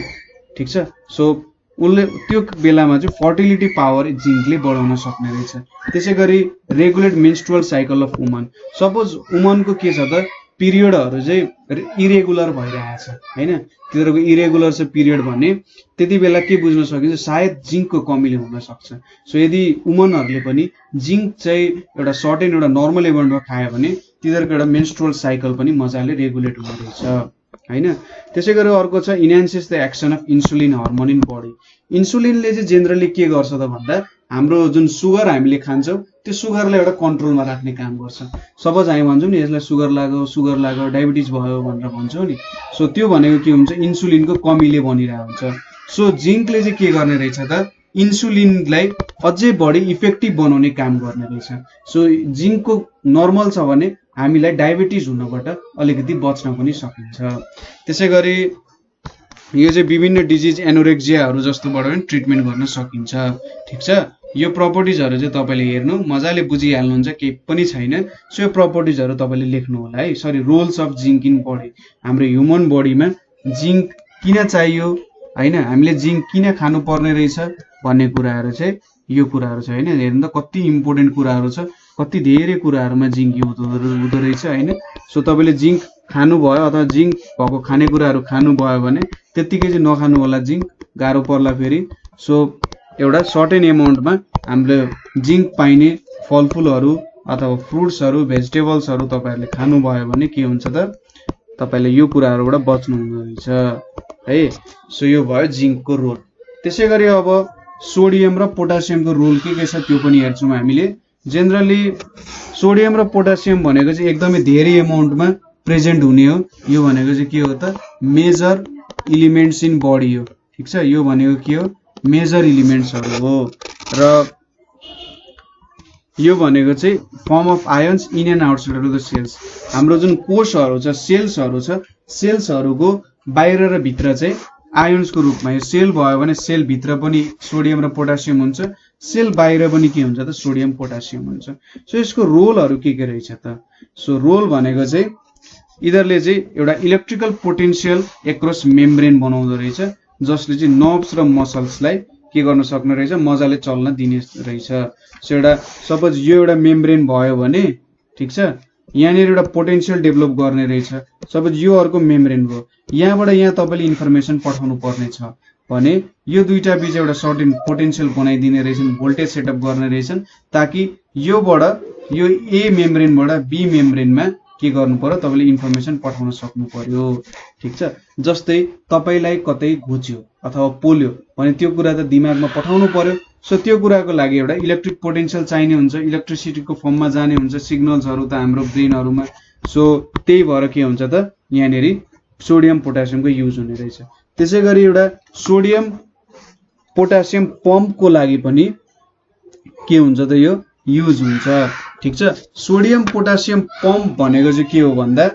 ठीक छ सो उले त्यो बेलामा चाहिँ फर्टिलिटी पावर जिंकले बढाउन सक्ने रहेछ त्यसैगरी regulate menstrual cycle of woman suppose वुमनको के छ त पिरियडहरू चाहिँ इरेगुलर भइरहेछ हैन, तिनीहरूको इरेगुलर छ पिरियड भने त्यति बेला के बुझ्न सकिन्छ, सायद जिङ्कको कमीले हुन सक्छ। सो यदि वुमनहरूले पनि जिङ्क चाहिँ एउटा सर्टेन एउटा नर्मल एमाउन्टमा खायो भने तिनीहरूको एउटा मेन्स्ट्रुअल साइकल पनि मजाले रेगुलेट हुँदो रहेछ हैन। त्यसै गरी अर्को छ enhances the action of insulin hormone in body. इन्सुलिनले चाहिँ जेनरली के गर्छ त भन्दा हाम्रो जुन सुगर हामीले खान्छौँ त्यो सुगरलाई एउटा कन्ट्रोलमा राख्ने काम गर्छ। सपोज हामी भन्छौँ नि यसलाई सुगर लाग्यो डायबिटिज भयो भनेर भन्छौँ नि, सो त्यो भनेको के हुन्छ, इन्सुलिनको कमीले बनिरहेको हुन्छ। सो जिङ्कले चाहिँ के गर्ने रहेछ त, इन्सुलिनलाई अझै बढी इफेक्टिभ बनाउने काम गर्ने रहेछ। सो जिङ्कको नर्मल छ भने हामीलाई डायबिटिज हुनबाट अलिकति बच्न पनि सकिन्छ। त्यसै गरी यो चाहिँ विभिन्न डिजिज एनोरेक्जियाहरू जस्तोबाट पनि ट्रिटमेन्ट गर्न सकिन्छ। ठिक छ, यो प्रपर्टिजहरू चाहिँ तपाईँले हेर्नु, मजाले बुझिहाल्नुहुन्छ, केही पनि छैन। सो यो प्रपर्टिजहरू तपाईँले लेख्नु होला है। Sorry, roles of zinc in body, हाम्रो ह्युमन बडीमा जिङ्क किन चाहियो हैन, हामीले जिङ्क किन खानुपर्ने रहेछ भन्ने कुराहरू चाहिँ यो कुराहरू छ हैन। हेर्नु त कति इम्पोर्टेन्ट कुराहरू छ, कति धेरै कुराहरूमा जिङ्क युज हुँदो रहेछ हैन। सो तपाईँले जिङ्क खानुभयो अथवा जिङ्क भएको खानेकुराहरू खानुभयो भने त्यत्तिकै चाहिँ नखानु होला, जिङ्क गाह्रो पर्ला फेरि। सो एउटा सर्टेन एमाउन्टमा हामीले जिङ्क पाइने फलफुलहरू अथवा फ्रुट्सहरू भेजिटेबल्सहरू तपाईँहरूले खानुभयो भने के हुन्छ त, तपाईँले यो कुराहरूबाट बच्नु हुँदो रहेछ है। सो यो भयो जिङ्कको रोल। त्यसै गरी अब सोडियम र पोटासियमको रोल के छ त्यो पनि हेर्छौँ हामीले। जेनरली सोडियम र पोटासियम भनेको चाहिँ एकदमै धेरै एमाउन्टमा प्रेजेन्ट हुने हो। यो भनेको चाहिँ के हो त, मेजर इलिमेन्ट्स इन बडी हो। ठिक छ, यो भनेको के हो, मेजर इलिमेन्ट्सहरू हो। र यो भनेको चाहिँ form of ions in and outside of the cells. हाम्रो जुन कोषहरू छ, सेल्सहरू छ, सेल्सहरूको बाहिर र भित्र चाहिँ आयन्सको रूपमा, यो सेल भयो भने सेलभित्र पनि सोडियम र पोटासियम हुन्छ, सेल बाहिर पनि के हुन्छ त, सोडियम पोटासियम हुन्छ। सो यसको रोलहरू के रहेछ त, सो रोल भनेको चाहिँ यिनीहरूले चाहिँ एउटा इलेक्ट्रिकल पोटेन्सियल एक्रस मेम्ब्रेन बनाउँदो रहेछ, जसले चाहिँ नर्भ्स र मसल्सलाई के गर्न सक्ने रहेछ, मजाले चल्न दिने रहेछ। सो एउटा सपोज यो एउटा मेम्ब्रेन भयो भने ठिक छ, यहाँनिर एउटा पोटेन्सियल डेभलप गर्ने रहेछ। सपोज यो अर्को मेम्ब्रेन भयो, यहाँबाट यहाँ तपाईँले इन्फर्मेसन पठाउनु पर्ने छ भने यो दुईटा बीच एउटा सर्टेन पोटेन्सियल बनाइदिने रहेछन्, भोल्टेज सेटअप गर्ने रहेछन्, ताकि योबाट यो ए मेम्ब्रेनबाट बी मेम्ब्रेनमा के गर्नु पर्यो, तपाईँले इन्फर्मेसन पठाउन सक्नु पर्यो। ठिक छ, जस्तै तपाईँलाई कतै घुच्यो अथवा पोल्यो भने त्यो कुरा त दिमागमा पठाउनु पर्यो। सो त्यो कुराको लागि एउटा इलेक्ट्रिक पोटेन्सियल चाहिने हुन्छ, इलेक्ट्रिसिटीको फर्ममा जाने हुन्छ सिग्नल्सहरू त हाम्रो ब्रेनहरूमा। सो त्यही भएर के हुन्छ त, यहाँनिर सोडियम पोटासियमको युज हुने रहेछ। त्यसै गरी एउटा सोडियम पोटासियम पम्पको लागि पनि के हुन्छ त, यो युज हुन्छ। ठिक छ, सोडियम पोटासियम पम्प भनेको चाहिँ के हो भन्दा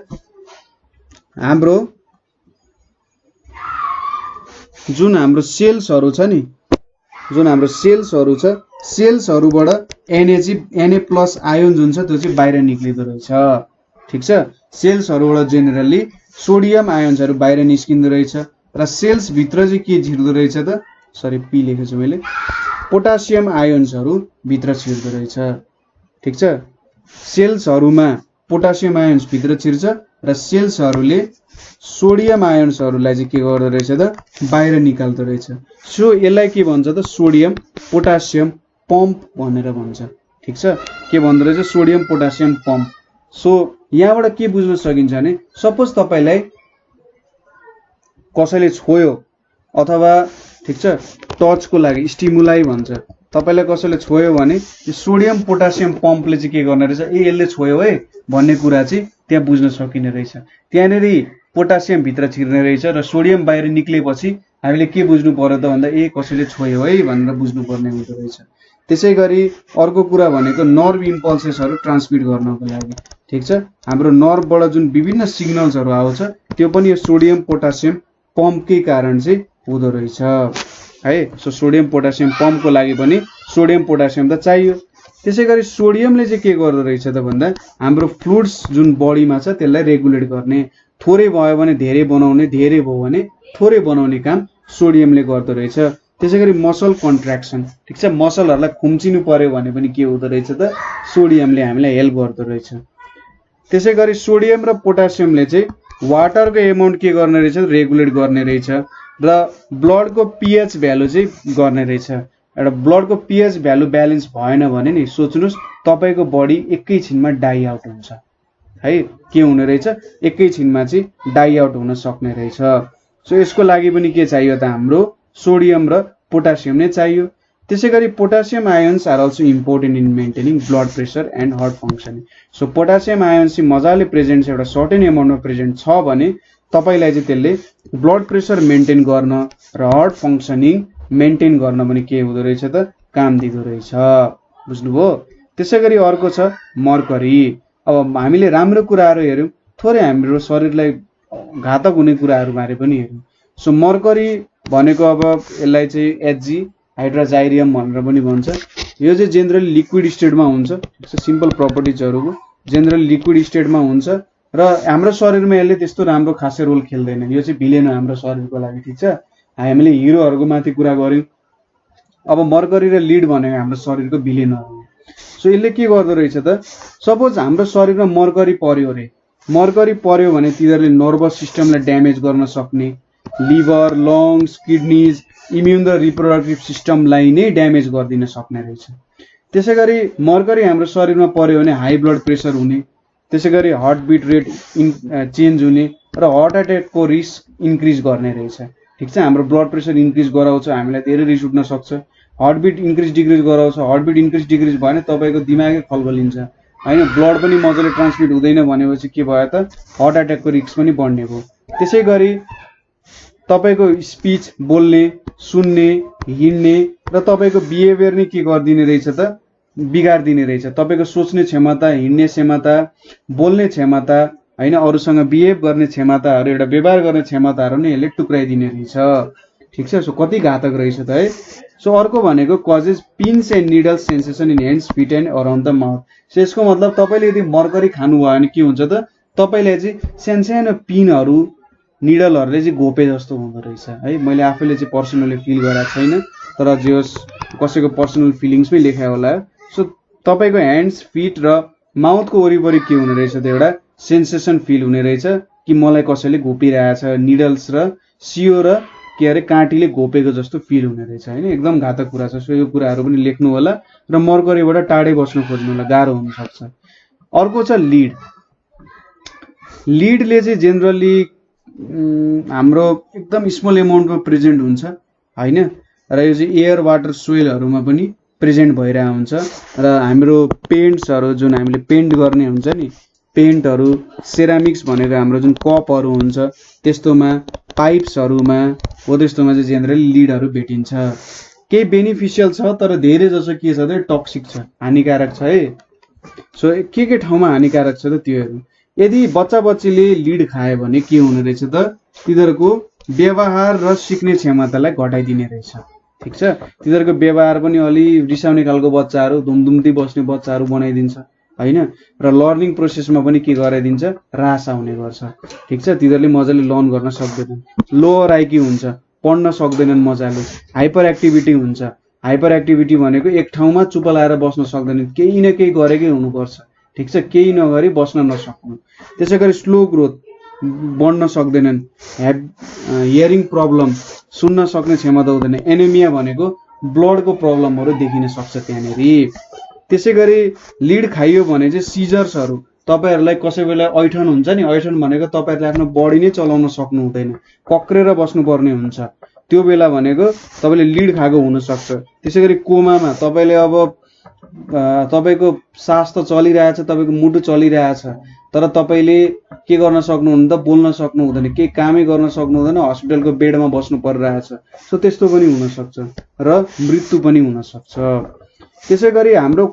हाम्रो जुन हाम्रो सेल्सहरू छ नि, जुन हाम्रो सेल्सहरू छ, सेल्सहरूबाट Na प्लस आयोन जुन छ त्यो चाहिँ बाहिर निक्लिँदो रहेछ। ठिक छ, सेल्सहरूबाट जेनरली सोडियम आयोन्सहरू बाहिर निस्किँदो रहेछ र सेल्सभित्र चाहिँ के छिर्दो रहेछ त, सरी पी लेखेको छु मैले, पोटासियम आयोन्सहरू भित्र छिर्दो रहेछ। ठिक छ, सेल्सहरूमा पोटासियम आयोन्स भित्र छिर्छ र सेल्सहरूले सोडियम आयोन्सहरूलाई चाहिँ के गर्दो रहेछ त, बाहिर निकाल्दो रहेछ। सो यसलाई के भन्छ त, सोडियम पोटासियम पम्प भनेर भन्छ। ठिक छ, के भन्दो रहेछ, सोडियम पोटासियम पम्प। सो यहाँबाट के बुझ्न सकिन्छ भने सपोज तपाईँलाई कसैले छोयो अथवा ठिक छ टचको लागि स्टिमुलाई भन्छ, तपाईँलाई कसैले छोयो भने यो सोडियम पोटासियम पम्पले चाहिँ के गर्ने रहेछ, ए यसले छोयो है भन्ने कुरा चाहिँ त्यहाँ बुझ्न सकिने रहेछ। त्यहाँनिर पोटासियम भित्र छिर्ने रहेछ र सोडियम बाहिर निक्लेपछि हामीले के बुझ्नु पर्यो त भन्दा ए कसैले छोयो है भनेर बुझ्नुपर्ने हुँदो रहेछ। त्यसै गरी अर्को कुरा भनेको नर्भ इम्पल्सेसहरू ट्रान्समिट गर्नको लागि। ठिक छ, हाम्रो नर्भबाट जुन विभिन्न सिग्नल्सहरू आउँछ त्यो पनि यो सोडियम पोटासियम पम्पकै कारण चाहिँ हुँदो रहेछ है। सो सोडियम पोटासियम पम्पको लागि पनि सोडियम पोटासियम त चाहियो। त्यसै गरी सोडियमले चाहिँ के गर्दो रहेछ त भन्दा हाम्रो फ्लुइड्स जुन बडीमा छ त्यसलाई रेगुलेट गर्ने, थोरै भयो भने धेरै बनाउने, धेरै भयो भने थोरै बनाउने काम सोडियमले गर्दो रहेछ। त्यसै गरी मसल कन्ट्र्याक्सन, ठिक छ, मसलहरूलाई खुम्चिनु पर्यो भने पनि के हुँदो रहेछ त, सोडियमले हामीलाई हेल्प गर्दो रहेछ। त्यसैगरी सोडियम र पोटासियमले चाहिँ वाटरको एमाउन्ट के गर्ने रहेछ, रेगुलेट गर्ने रहेछ र ब्लडको पीएच भ्यालु चाहिँ गर्ने रहेछ। एउटा ब्लडको पीएच भ्यालु ब्यालेन्स भएन भने नि सोच्नुस् तपाईको बडी एकैछिनमा डाइ आउट हुन्छ है। के हुने रहेछ, एकैछिनमा चाहिँ डाइ आउट हुन सक्ने रहेछ। सो यसको लागि पनि के चाहियो त, हाम्रो सोडियम र पोटासियम नै चाहियो। त्यसैगरी potassium ions are also important in maintaining blood pressure and heart functioning. So potassium ions चाहिँ मजाले प्रेजेन्ट छ, एउटा सर्टेन एमाउन्टमा प्रेजेन्ट छ भने तपाईलाई चाहिँ त्यसले ब्लड प्रेसर मेन्टेन गर्न र हार्ट फङ्सनिङ मेन्टेन गर्न पनि के हुँदो रहेछ त, काम दिँदो रहेछ। बुझ्नुभयो। त्यसैगरी अर्को छ मर्करी। अब हामीले राम्रो कुराहरू हेर्यौँ, थोरै हाम्रो शरीरलाई घातक हुने कुराहरू बारे पनि हेर्यौँ। सो मर्करी भनेको अब यसलाई चाहिँ एचजी हाइड्रोजाइरियम भनेर पनि भन्छ। यो चाहिँ जेनरली लिक्विड स्टेटमा हुन्छ। सिम्पल प्रपर्टिजहरूको जेनरली लिक्विड स्टेटमा हुन्छ र हाम्रो शरीरमा यसले त्यस्तो राम्रो खासै रोल खेल्दैन। यो चाहिँ भिलेन हाम्रो शरीरको लागि, ठिक छ। हामीले हिरोहरूको माथि कुरा गऱ्यौँ, अब मर्करी र लिड भनेको हाम्रो शरीरको भिलेनहरू हो। सो यसले के गर्दो रहेछ त, सपोज हाम्रो शरीरमा मर्करी पर्यो अरे, मर्करी पर्यो भने तिनीहरूले नर्भस सिस्टमलाई ड्यामेज गर्न सक्ने, लिभर, लङ्स, किडनीज, इम्युन र रिप्रोडक्टिभ सिस्टमलाई नै ड्यामेज गरिदिन सक्ने रहेछ। त्यसैगरी मर्करी हाम्रो शरीरमा पर्यो भने हाई ब्लड प्रेसर हुने, त्यसैगरी हार्ट बिट रेट चेन्ज हुने र हार्ट एट्याकको रिस्क इन्क्रिज गर्ने रहेछ। ठिक छ। हाम्रो ब्लड प्रेसर इन्क्रिज गराउँछ, हामीलाई धेरै रिस उठ्न सक्छ। हार्ट बिट इन्क्रिज डिक्रिज गराउँछ, हार्ट बिट इन्क्रिज डिक्रिज भयो भने तपाईँको दिमागै खलबलिन्छ होइन, ब्लड पनि मजाले ट्रान्समिट हुँदैन भनेपछि के भयो त, हार्ट एट्याकको रिस्क पनि बढ्ने भयो। त्यसै गरी तपाईँको स्पिच, बोल्ने, सुन्ने, हिँड्ने र तपाईँको बिहेभियर नै के गरिदिने रहेछ त, बिगारिदिने रहेछ। तपाईँको सोच्ने क्षमता, हिँड्ने क्षमता, बोल्ने क्षमता होइन, अरूसँग बिहेभ गर्ने क्षमताहरू, एउटा व्यवहार गर्ने क्षमताहरू नै यसले टुक्राइदिने रहेछ। ठिक छ। सो कति घातक रहेछ त है। सो अर्को भनेको causes pins and needle sensation in hands, fit and around the mouth. So यसको मतलब तपाईँले यदि मर्करी खानुभयो भने के हुन्छ त, तपाईँलाई चाहिँ सानसानो पिनहरू, निडलहरूले चाहिँ घोपे जस्तो हुँदो रहेछ है। मैले आफैले चाहिँ पर्सनली फिल गरेको छैन, तर जे होस् कसैको पर्सनल फिलिङ्समै लेखायो होला। सो तपाईँको ह्यान्ड्स, फिट र माउथको वरिपरि के हुने रहेछ त, एउटा सेन्सेसन फिल हुने रहेछ कि मलाई कसैले घोपिरहेछ, निडल्स र सियो र के अरे काँटीले घोपेको जस्तो फिल हुने रहेछ होइन। एकदम घातक कुरा छ। सो यो कुराहरू पनि लेख्नु होला र मर्करीबाट टाढै बस्नु खोज्नु होला, गाह्रो हुनसक्छ। अर्को छ लिड। लिडले चाहिँ जेनरली हाम्रो एकदम स्मल एमाउन्टमा प्रेजेन्ट हुन्छ होइन, र यो चाहिँ एयर, वाटर, सोइलहरूमा पनि प्रेजेन्ट भइरहेको हुन्छ। र हाम्रो पेन्ट्सहरू जुन हामीले पेन्ट गर्ने हुन्छ नि, पेन्टहरू, सेरामिक्स भनेको हाम्रो जुन कपहरू हुन्छ त्यस्तोमा, पाइप्सहरूमा हो, त्यस्तोमा चाहिँ जेनरली लिडहरू भेटिन्छ। केही बेनिफिसियल छ तर धेरै जसो के छ त, टक्सिक छ, हानिकारक छ है। सो के ठाउँमा हानिकारक छ त त्यो हेर्नु। यदि बच्चा बच्चीले लिड खायो भने के हुने रहेछ त, तिनीहरूको व्यवहार र सिक्ने क्षमतालाई घटाइदिने रहेछ। ठिक छ। तिनीहरूको व्यवहार पनि अलि रिसाउने खालको बच्चाहरू, धुमधुम्ती बस्ने बच्चाहरू बनाइदिन्छ होइन, र लर्निङ प्रोसेसमा पनि के गराइदिन्छ, ह्रास आउने गर्छ। ठिक छ। तिनीहरूले मजाले लर्न गर्न सक्दैनन्, लोअर आइक्यू हुन्छ, पढ्न सक्दैनन् मजाले, हाइपर एक्टिभिटी हुन्छ। हाइपर एक्टिभिटी भनेको एक ठाउँमा चुप लाएर बस्न सक्दैनन्, केही न केही गरेकै हुनुपर्छ। ठिक छ। केही नगरी बस्न नसक्नु। त्यसै गरी स्लो ग्रोथ, बढ्न सक्दैनन्, हियरिङ प्रब्लम, सुन्न सक्ने क्षमता हुँदैन। एनेमिया भनेको ब्लडको प्रब्लमहरू देखिन सक्छ त्यहाँनिर। त्यसै गरी लिड खाइयो भने चाहिँ सिजर्सहरू, तपाईँहरूलाई कसै बेला ऐठन हुन्छ नि, ऐठन भनेको तपाईँहरूले आफ्नो बडी नै चलाउन सक्नु हुँदैन, कक्रेर बस्नुपर्ने हुन्छ, त्यो बेला भनेको तपाईँले लिड खाएको हुनसक्छ। त्यसै गरी कोमामा तपाईँले अब तपाईँको सास त चलिरहेछ, तपाईँको मुटु चलिरहेछ, तर तपाईँले के गर्न सक्नुहुन्न त, बोल्न सक्नु हुँदैन, केही कामै गर्न सक्नु हुँदैन, हस्पिटलको बेडमा बस्नु परिरहेछ। सो त्यस्तो पनि हुनसक्छ र मृत्यु पनि हुनसक्छ। त्यसै गरी हाम्रो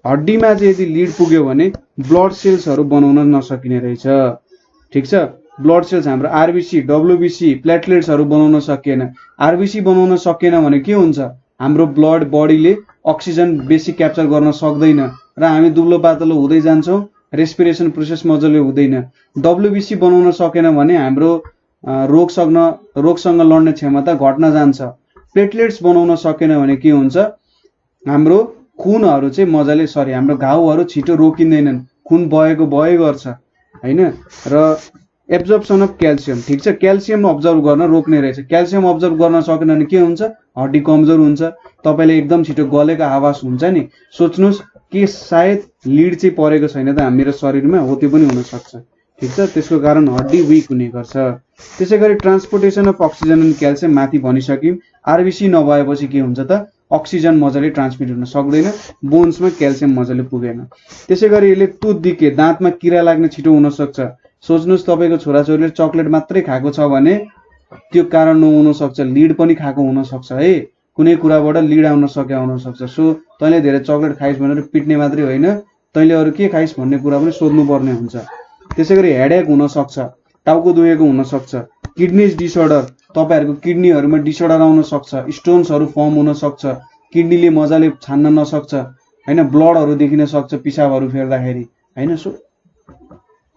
हड्डीमा चाहिँ यदि लिड पुग्यो भने ब्लड सेल्सहरू बनाउन नसकिने रहेछ। ठिक छ। ब्लड सेल्स हाम्रो आरबिसी, डब्लुबिसी, प्लेटलेट्सहरू बनाउन सकिएन। आरबिसी बनाउन सकिएन भने के हुन्छ, हाम्रो ब्लड बडीले अक्सिजन बेसी क्याप्चर गर्न सक्दैन र हामी दुब्लो पातलो हुँदै जान्छौँ, रेस्पिरेसन प्रोसेस मजाले हुँदैन। डब्लुबिसी बनाउन सकेन भने हाम्रो रोगसँग लड्ने क्षमता घट्न जान्छ। प्लेटलेट्स बनाउन सकेन भने के हुन्छ, हाम्रो खुनहरू चाहिँ मजाले हाम्रो घाउहरू छिटो रोकिँदैनन्, खुन बहेको गर्छ हैन र एब्जर्प्सन अफ क्याल्सियम ठीक छ क्याल्सियम अब्जर्भ गर्न रोक्ने रहेछ क्याल्सियम अब्जर्भ गर्न सकेन भने के हुन्छ हड्डी कमजोर हुन्छ तपाईले एकदम छिटो गलेको आवाज हुन्छ नि सोच्नुस् कि सायद लिड चाहिँ परेको छैन त हाम्रो शरीरमा हो त्यो पनि हुन सक्छ ठीक छ त्यसको कारण हड्डी वीक हुने गर्छ त्यसैगरी transportation of oxygen and calcium माथि भनिसक्यौं आरबीसी नभएपछि के हुन्छ त अक्सिजन मजाले ट्रान्समिट हुन सक्दैन बोन्समा क्याल्सियम मजाले पुगेन त्यसैगरी यसले तुत दिके दाँतमा किरा लाग्ने छिटो हुन सक्छ सोच्नुस् तपाईको छोराछोरीले चकलेट मात्रै खाएको छ भने त्यो कारण नहुन सक्छ लिड पनि खाएको हुन सक्छ है कुनै कुराबाट लिड आउन सके हुन सक्छ सो तैले धेरै चकलेट खाइस् भनेर पिट्ने मात्रै होइन तैले अरु के खाइस् भन्ने कुरा पनि सोध्नु पर्ने हुन्छ त्यसैगरी हेडेक हुन सक्छ टाउको दुखेको हुन सक्छ किडनीज डिसअर्डर तपाईहरुको किडनीहरुमा डिसअर्डर आउन सक्छ स्टोन्सहरु फर्म हुन सक्छ किडनीले मजाले छान्न नसक्छ हैन ब्लडहरु देखिन सक्छ पिसाबहरु फेर्दाखेरि हैन सो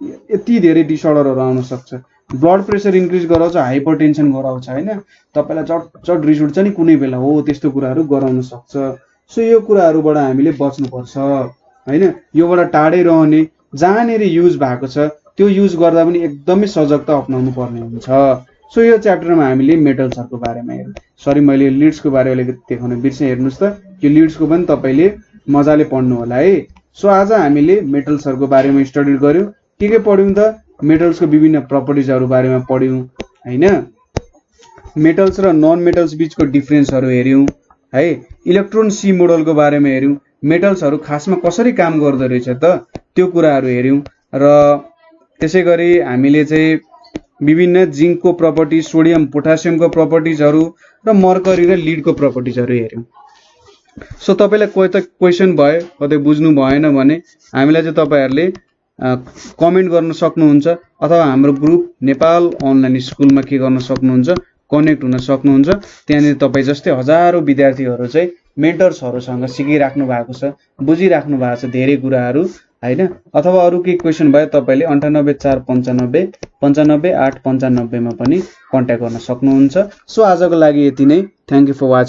यति धेरै डिसअर्डरहरु आउन सक्छ ब्लड प्रेसर इन्क्रिज गराउँछ हाइपरटेन्सन गराउँछ हैन तपाईलाई चट रिस उठ्छ नि कुनै बेला हो त्यस्तो कुराहरु गराउन सक्छ सो यो कुराहरुबाट हामीले बच्नु पर्छ हैन योबाट टाढै रहने जहाँनेर युज भएको छ त्यो युज गर्दा पनि एकदमै सजगता अपनाउनु पर्ने हुन्छ सो यो च्याप्टरमा हामीले मेटल्सहरुको बारेमा हेर्यौं सरी मैले लिड्सको बारेमा देखाउन बिर्से हेर्नुस् त यो लिड्सको पनि तपाईले मजाले पढ्नु होला है सो आज हामीले मेटल्सहरुको बारेमा स्टडी गर्यौं के पढ्यौं त मेटल्सको विभिन्न प्रपर्टिजहरु बारेमा पढ्यौं हैन मेटल्स र नन मेटल्स बीचको डिफरेन्सहरु हेर्यौं है इलेक्ट्रोन सी मोडलको बारेमा हेर्यौं मेटल्सहरु खासमा कसरी काम गर्दै रहेछ त त्यो कुराहरु हेर्यौं र त्यसैगरी हामीले चाहिँ विभिन्न जिंकको प्रपर्टी सोडियम पोटासियमको प्रपर्टिजहरु र मर्करी र लिडको प्रपर्टिजहरु हेर्यौं सो तपाईलाई कोही त क्वेशन भयो कतै बुझ्नु भएन भने हामीलाई चाहिँ तपाईहरुले कमेन्ट गर्न सक्नुहुन्छ अथवा हाम्रो ग्रुप नेपाल अनलाइन स्कुलमा के गर्न सक्नुहुन्छ कनेक्ट हुन सक्नुहुन्छ त्यहाँनिर तपाई जस्तै हजारौं विद्यार्थीहरु चाहिँ मेन्टर्सहरुसँग सिकिराख्नु भएको छ बुझिराख्नु भएको छ धेरै कुराहरु हैन अथवा अरु के क्वेशन भयो तपाईले 98495 95895 मा पनि कन्ट्याक्ट गर्न सक्नुहुन्छ सो आजको लागि यति नै थ्यांक यू फर वाचिङ